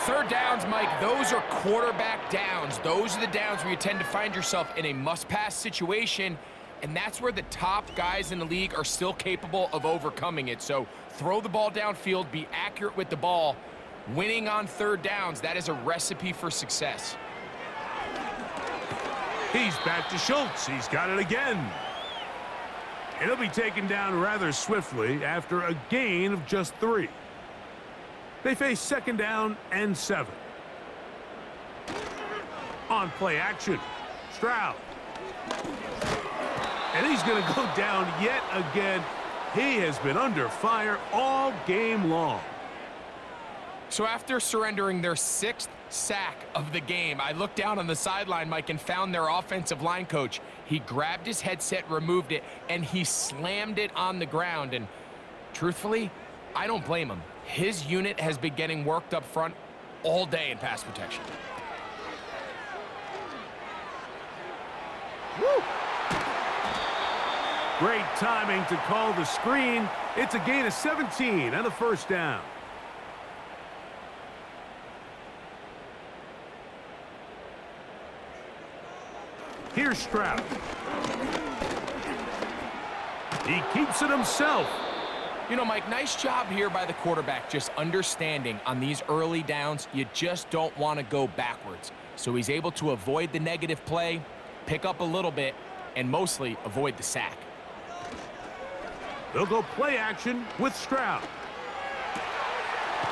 3rd downs, Mike, those are quarterback downs. Those are the downs where you tend to find yourself in a must-pass situation, and that's where the top guys in the league are still capable of overcoming it. So throw the ball downfield, be accurate with the ball. Winning on 3rd downs, that is a recipe for success. He's back to Schultz. He's got it again. It'll be taken down rather swiftly after a gain of just 3. They face 2nd down and 7. On play action, Stroud. And he's going to go down yet again. He has been under fire all game long. So after surrendering their 6th sack of the game, I looked down on the sideline, Mike, and found their offensive line coach. He grabbed his headset, removed it, and he slammed it on the ground. And truthfully, I don't blame him. His unit has been getting worked up front all day in pass protection. Woo! Great timing to call the screen. It's a gain of 17 and a first down. Here's Stroud. He keeps it himself. You know, Mike, nice job here by the quarterback, just understanding on these early downs, you just don't want to go backwards. So he's able to avoid the negative play, pick up a little bit, and mostly avoid the sack. They'll go play action with Stroud.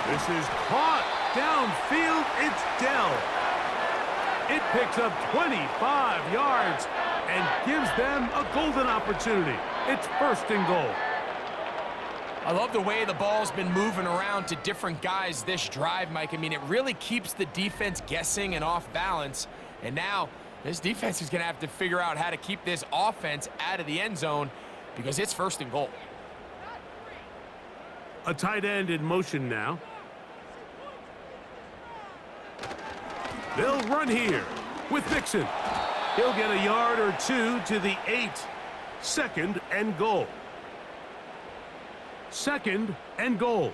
This is caught downfield. It's Dell. It picks up 25 yards and gives them a golden opportunity. It's 1st and goal. I love the way the ball's been moving around to different guys this drive, Mike. I mean, it really keeps the defense guessing and off balance. And now this defense is going to have to figure out how to keep this offense out of the end zone because it's 1st and goal. A tight end in motion now. They'll run here with Mixon. He'll get a yard or 2 to the 8. 2nd and goal. 2nd and goal.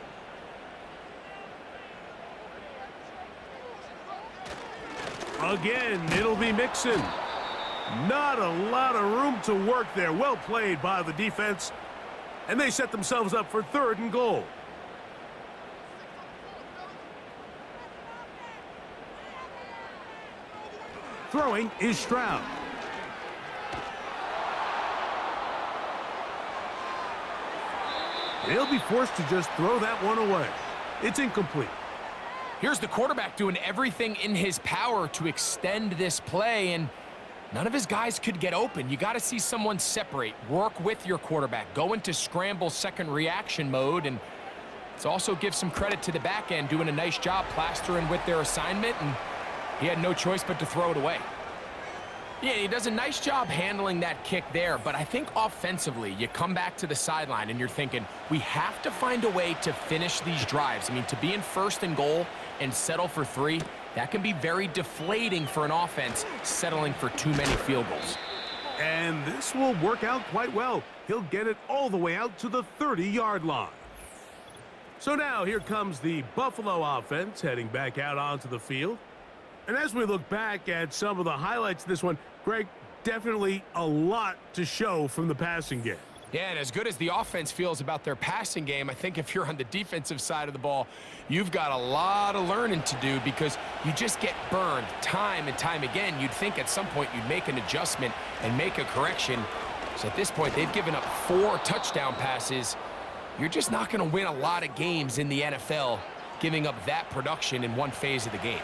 Again, it'll be Mixon. Not a lot of room to work there. Well played by the defense. And they set themselves up for 3rd and goal. Throwing is Stroud. They'll be forced to just throw that one away. It's incomplete. Here's the quarterback doing everything in his power to extend this play, and none of his guys could get open. You got to see someone separate, work with your quarterback, go into scramble second reaction mode, and let's also give some credit to the back end doing a nice job plastering with their assignment, and he had no choice but to throw it away. Yeah, he does a nice job handling that kick there, but I think offensively, you come back to the sideline and you're thinking, we have to find a way to finish these drives. I mean, to be in 1st and goal and settle for 3, that can be very deflating for an offense settling for too many field goals. And this will work out quite well. He'll get it all the way out to the 30-yard line. So now here comes the Buffalo offense heading back out onto the field. And as we look back at some of the highlights of this one, Greg, definitely a lot to show from the passing game. Yeah, and as good as the offense feels about their passing game, I think if you're on the defensive side of the ball, you've got a lot of learning to do because you just get burned time and time again. You'd think at some point you'd make an adjustment and make a correction. So at this point, they've given up 4 touchdown passes. You're just not going to win a lot of games in the NFL giving up that production in one phase of the game.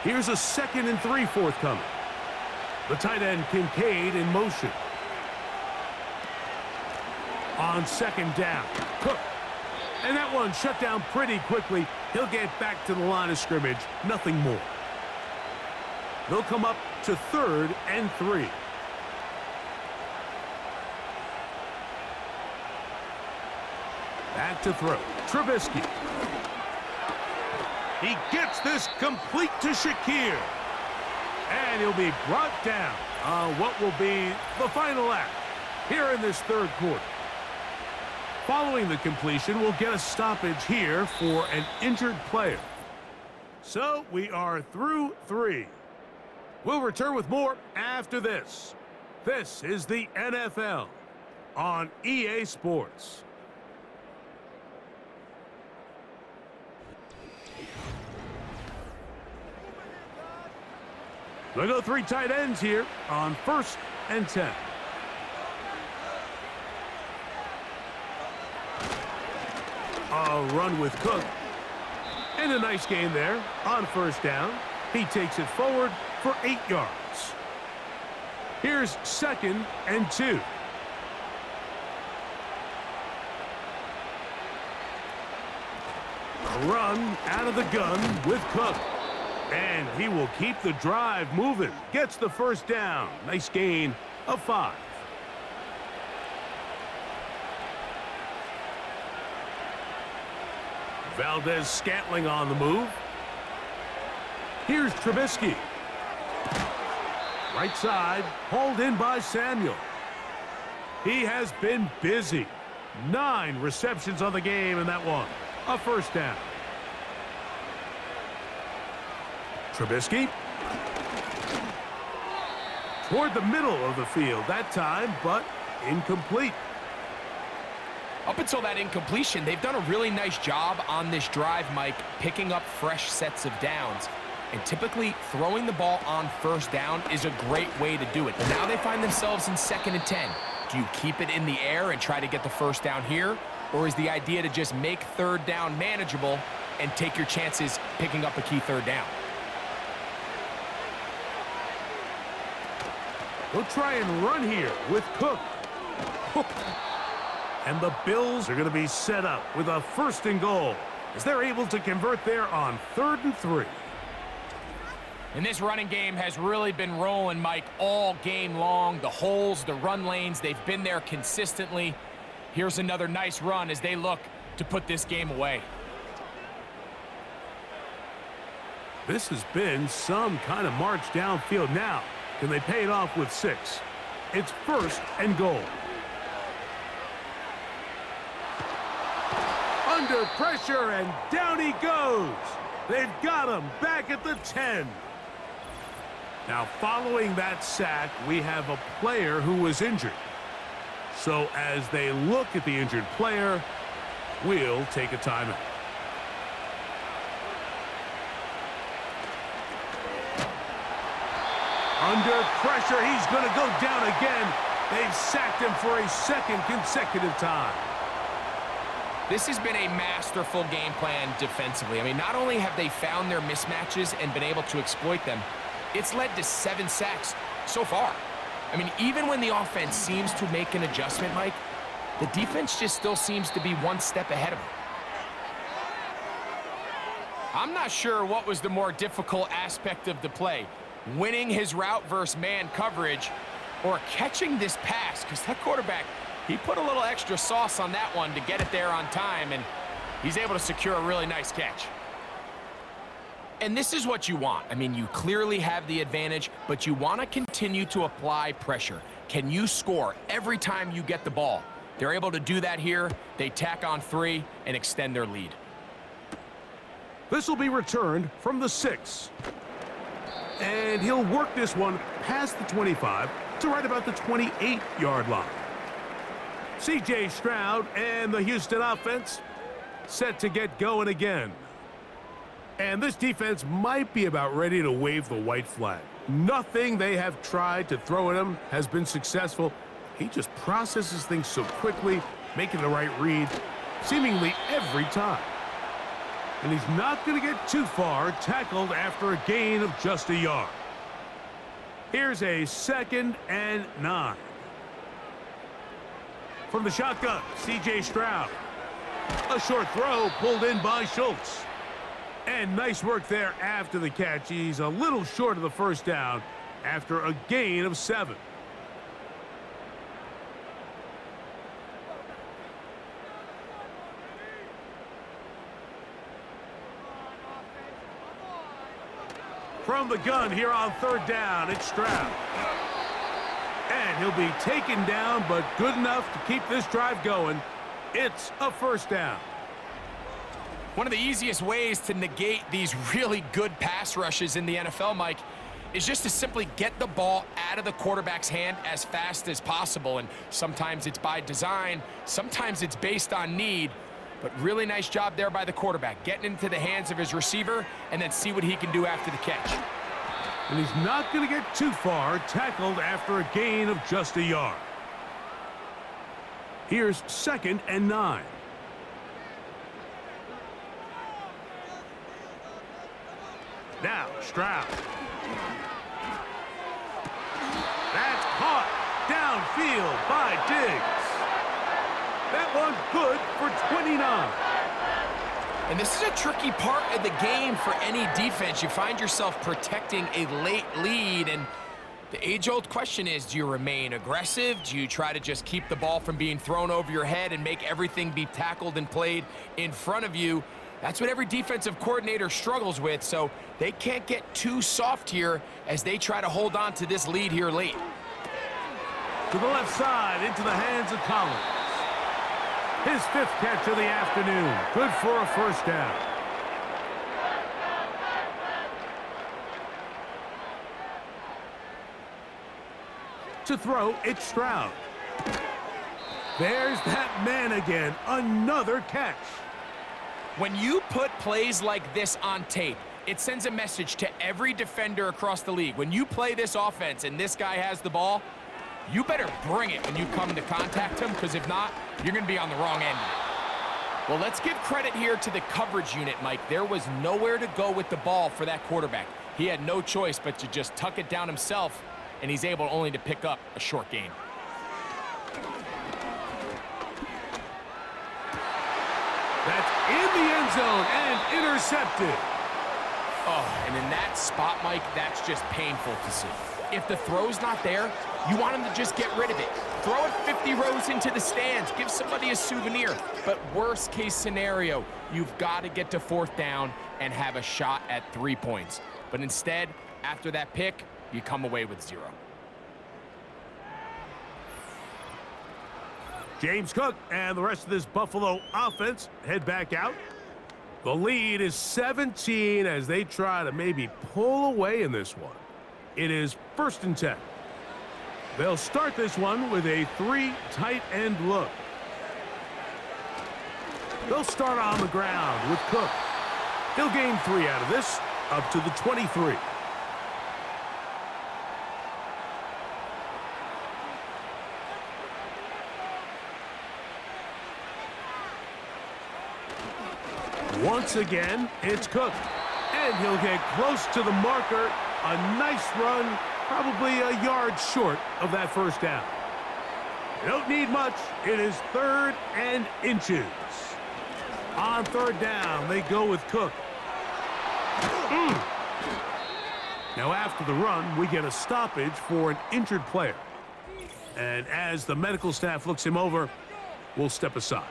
Here's a 2nd and 3 forthcoming. The tight end Kincaid in motion. On 2nd down, Cook. And that one shut down pretty quickly. He'll get back to the line of scrimmage. Nothing more. They'll come up to 3rd and 3. Back to throw. Trubisky. He gets this complete to Shakir. And he'll be brought down on what will be the final act here in this 3rd quarter. Following the completion, we'll get a stoppage here for an injured player. So we are through 3. We'll return with more after this. This is the NFL on EA Sports. They'll go 3 tight ends here on 1st and 10. A run with Cook. And a nice gain there on 1st down. He takes it forward for 8 yards. Here's 2nd and 2. A run out of the gun with Cook. And he will keep the drive moving. Gets the 1st down. Nice gain of 5. Valdez-Scantling on the move. Here's Trubisky. Right side, hauled in by Samuel. He has been busy. 9 receptions on the game in that one. A 1st down. Trubisky. Toward the middle of the field that time, but incomplete. Up until that incompletion, they've done a really nice job on this drive, Mike, picking up fresh sets of downs. And typically, throwing the ball on first down is a great way to do it. But now they find themselves in 2nd and 10. Do you keep it in the air and try to get the first down here? Or is the idea to just make 3rd down manageable and take your chances picking up a key 3rd down? We'll try and run here with Cook. And the Bills are going to be set up with a 1st and goal as they're able to convert there on 3rd and 3. And this running game has really been rolling, Mike, all game long. The holes, the run lanes, they've been there consistently. Here's another nice run as they look to put this game away. This has been some kind of march downfield now. Can they pay it off with 6? It's 1st and goal. Under pressure, and down he goes. They've got him back at the 10. Now, following that sack, we have a player who was injured. So as they look at the injured player, we'll take a timeout. Under pressure, he's going to go down again. They've sacked him for a 2nd consecutive time. This has been a masterful game plan defensively. I mean, not only have they found their mismatches and been able to exploit them, it's led to 7 sacks so far. I mean, even when the offense seems to make an adjustment, Mike, the defense just still seems to be one step ahead of them. I'm not sure what was the more difficult aspect of the play, winning his route versus man coverage or catching this pass, because that quarterback, he put a little extra sauce on that one to get it there on time, and he's able to secure a really nice catch. And this is what you want. I mean, you clearly have the advantage, but you want to continue to apply pressure. Can you score every time you get the ball? They're able to do that here. They tack on 3 and extend their lead. This will be returned from the 6. And he'll work this one past the 25 to right about the 28-yard line. C.J. Stroud and the Houston offense set to get going again. And this defense might be about ready to wave the white flag. Nothing they have tried to throw at him has been successful. He just processes things so quickly, making the right read seemingly every time. And he's not going to get too far, tackled after a gain of just a yard. Here's a 2nd and 9. From the shotgun, C.J. Stroud. A short throw pulled in by Schultz. And nice work there after the catch. He's a little short of the first down after a gain of 7. From the gun here on 3rd down, it's Stroud. And he'll be taken down, but good enough to keep this drive going. It's a 1st down. One of the easiest ways to negate these really good pass rushes in the NFL, Mike, is just to simply get the ball out of the quarterback's hand as fast as possible. And sometimes it's by design, sometimes it's based on need. But really nice job there by the quarterback, getting into the hands of his receiver and then see what he can do after the catch. And he's not going to get too far, tackled after a gain of just a yard. Here's 2nd and 9. Now, Stroud. That's caught downfield by Diggs. That one's good for 29. And this is a tricky part of the game for any defense. You find yourself protecting a late lead, and the age-old question is, do you remain aggressive? Do you try to just keep the ball from being thrown over your head and make everything be tackled and played in front of you? That's what every defensive coordinator struggles with, so they can't get too soft here as they try to hold on to this lead here late. To the left side, into the hands of Collins. His 5th catch of the afternoon. Good for a 1st down. To throw, it's Stroud. There's that man again. Another catch. When you put plays like this on tape, it sends a message to every defender across the league. When you play this offense and this guy has the ball, you better bring it when you come to contact him, because if not, you're going to be on the wrong end of it. Well, let's give credit here to the coverage unit, Mike. There was nowhere to go with the ball for that quarterback. He had no choice but to just tuck it down himself, and he's able only to pick up a short gain. That's in the end zone and intercepted. Oh, and in that spot, Mike, that's just painful to see. If the throw's not there, you want him to just get rid of it. Throw it 50 rows into the stands. Give somebody a souvenir. But worst case scenario, you've got to get to fourth down and have a shot at 3 points. But instead, after that pick, you come away with 0. James Cook and the rest of this Buffalo offense head back out. The lead is 17 as they try to maybe pull away in this one. It is 1st and 10. They'll start this one with a 3 tight end look. They'll start on the ground with Cook. He'll gain 3 out of this, up to the 23. Once again, it's Cook. And he'll get close to the marker. A nice run, probably a yard short of that first down. They don't need much. It is 3rd and inches. On 3rd down, they go with Cook. Now after the run, we get a stoppage for an injured player. And as the medical staff looks him over, we'll step aside.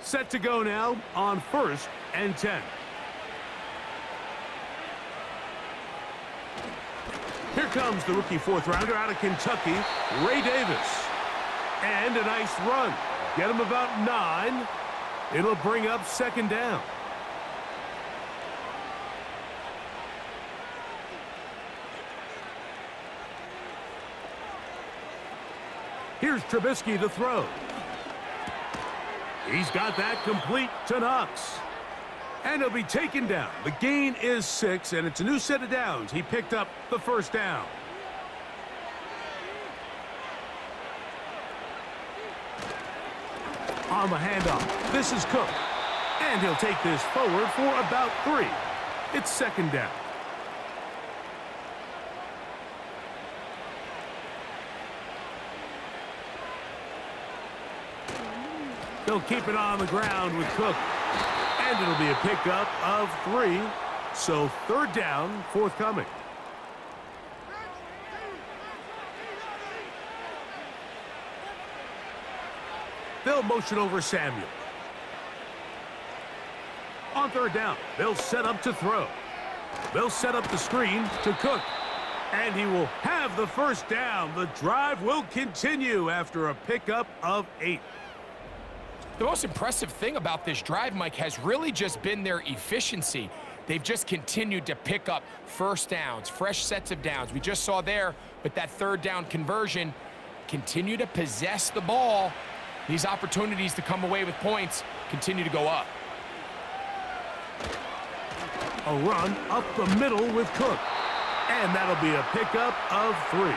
Set to go now on 1st and 10. Here comes the rookie 4th rounder out of Kentucky, Ray Davis. And a nice run. Get him about 9. It'll bring up 2nd down. Here's Trubisky to throw. He's got that complete to Knox. And he'll be taken down. The gain is 6, and it's a new set of downs. He picked up the 1st down. On the handoff, this is Cook. And he'll take this forward for about 3. It's 2nd down. They'll keep it on the ground with Cook. And it'll be a pickup of 3. So 3rd down, forthcoming. They'll motion over Samuel. On 3rd down, they'll set up to throw. They'll set up the screen to Cook. And he will have the 1st down. The drive will continue after a pickup of 8. The most impressive thing about this drive, Mike, has really just been their efficiency. They've just continued to pick up 1st downs, fresh sets of downs. We just saw there with that 3rd down conversion, continue to possess the ball. These opportunities to come away with points continue to go up. A run up the middle with Cook. And that'll be a pickup of 3.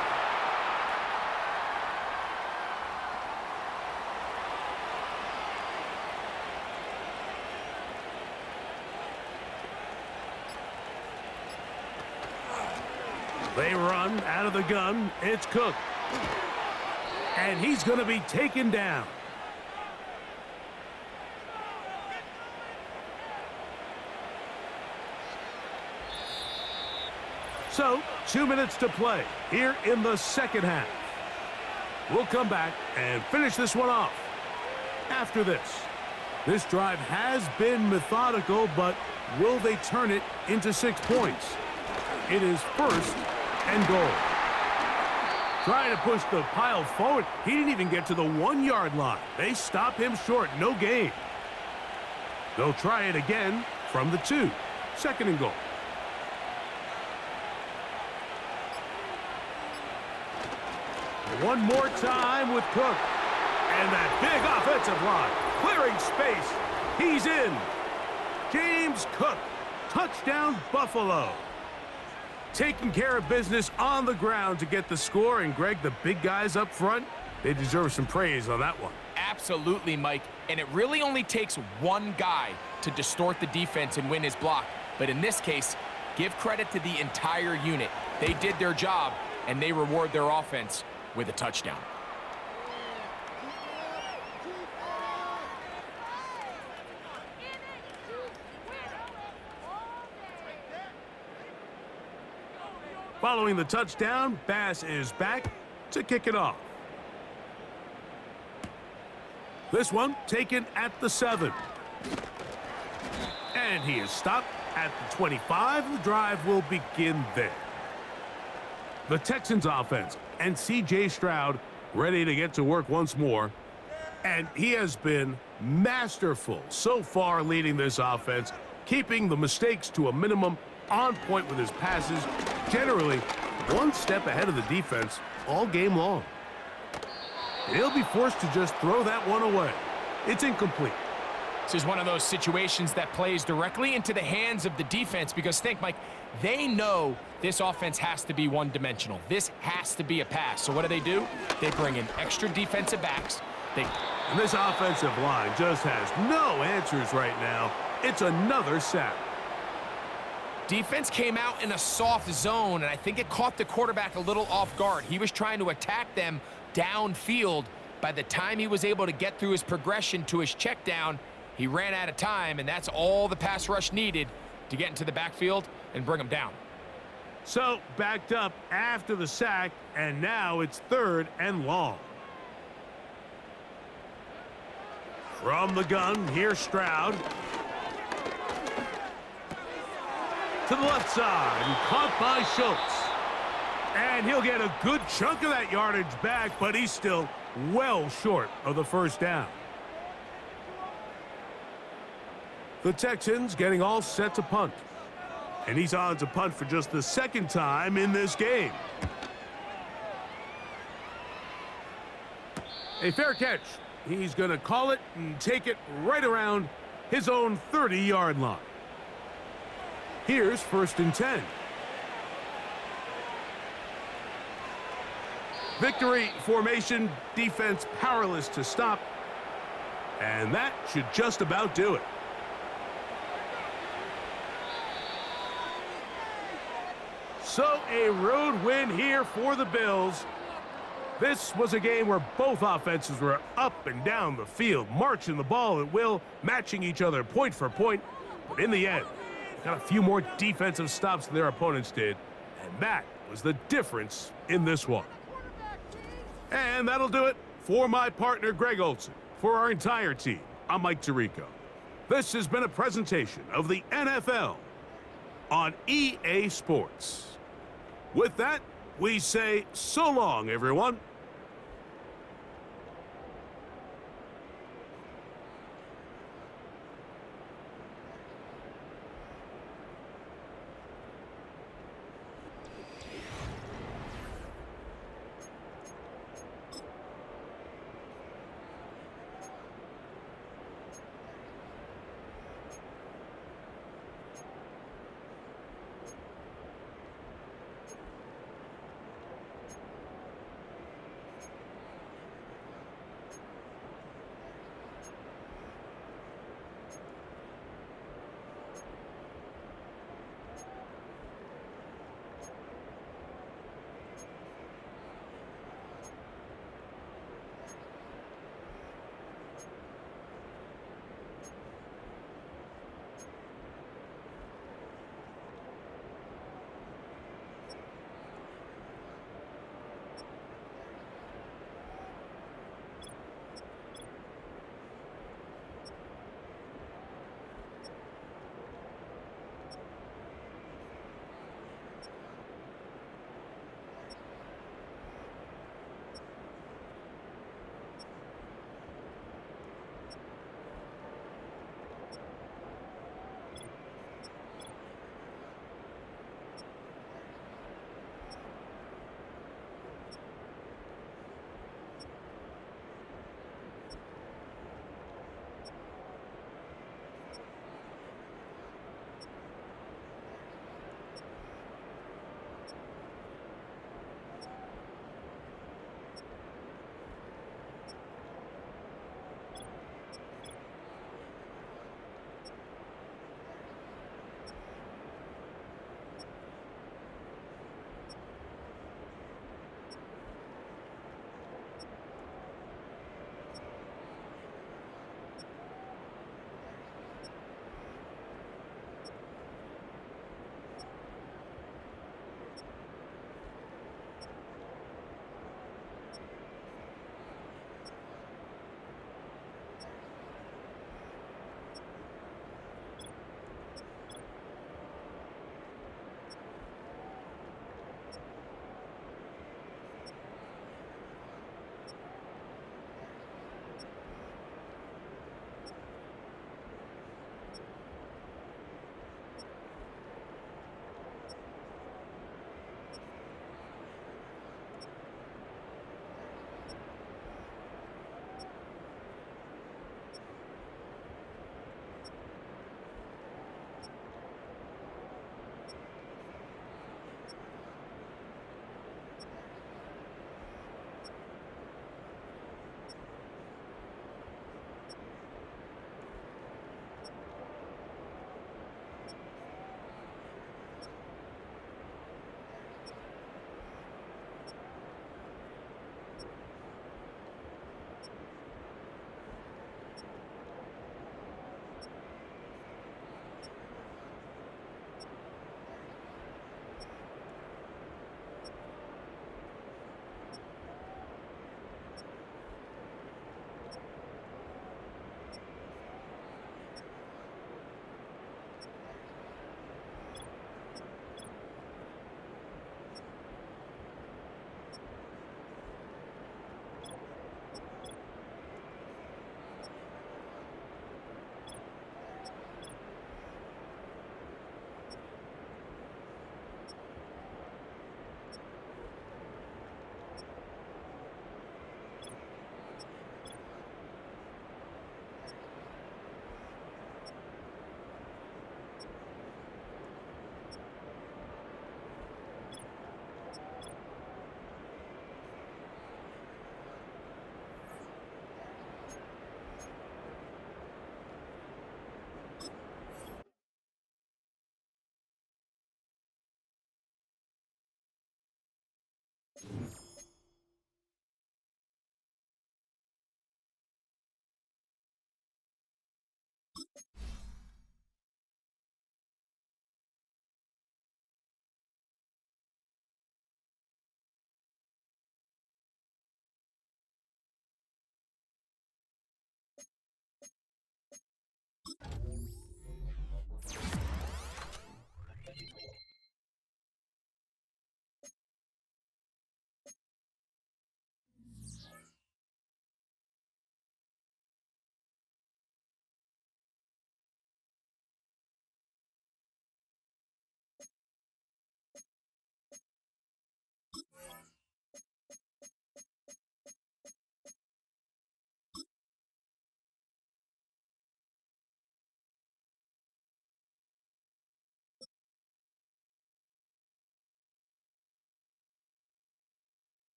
They run out of the gun. It's Cook. And he's going to be taken down. So, 2 minutes to play here in the 2nd half. We'll come back and finish this one off after this. This drive has been methodical, but will they turn it into 6 points? It is 1st and goal. Trying to push the pile forward. He didn't even get to the 1-yard line. They stop him short. No gain. They'll try it again from the 2. 2nd and goal. One more time with Cook. And that big offensive line, clearing space. He's in. James Cook, touchdown Buffalo. Taking care of business on the ground to get the score. And Greg, the big guys up front, they deserve some praise on that one. Absolutely, Mike. And it really only takes one guy to distort the defense and win his block. But in this case, give credit to the entire unit. They did their job, and they reward their offense with a touchdown. Following the touchdown, Bass is back to kick it off. This one taken at the 7. And he is stopped at the 25. The drive will begin there. The Texans offense and C.J. Stroud ready to get to work once more. And he has been masterful so far leading this offense, keeping the mistakes to a minimum, on point with his passes, generally one step ahead of the defense all game long. He'll be forced to just throw that one away. It's incomplete. This is one of those situations that plays directly into the hands of the defense because think, Mike, they know this offense has to be one-dimensional. This has to be a pass. So what do? They bring in extra defensive backs. And this offensive line just has no answers right now. It's another sack. Defense came out in a soft zone, and I think it caught the quarterback a little off guard. He was trying to attack them downfield. By the time he was able to get through his progression to his check down, he ran out of time, and that's all the pass rush needed to get into the backfield and bring him down. So, backed up after the sack, and now it's 3rd and long. From the gun, here's Stroud. To the left side, and caught by Schultz. And he'll get a good chunk of that yardage back, but he's still well short of the first down. The Texans getting all set to punt. And he's on to punt for just the 2nd time in this game. A fair catch. He's going to call it and take it right around his own 30-yard line. Here's 1st and 10. Victory formation, defense powerless to stop. And that should just about do it. So a road win here for the Bills. This was a game where both offenses were up and down the field, marching the ball at will, matching each other point for point. But in the end, got a few more defensive stops than their opponents did, and that was the difference in this one. And that'll do it for my partner, Greg Olson. For our entire team, I'm Mike Tirico. This has been a presentation of the NFL on EA Sports. With that, we say so long, everyone.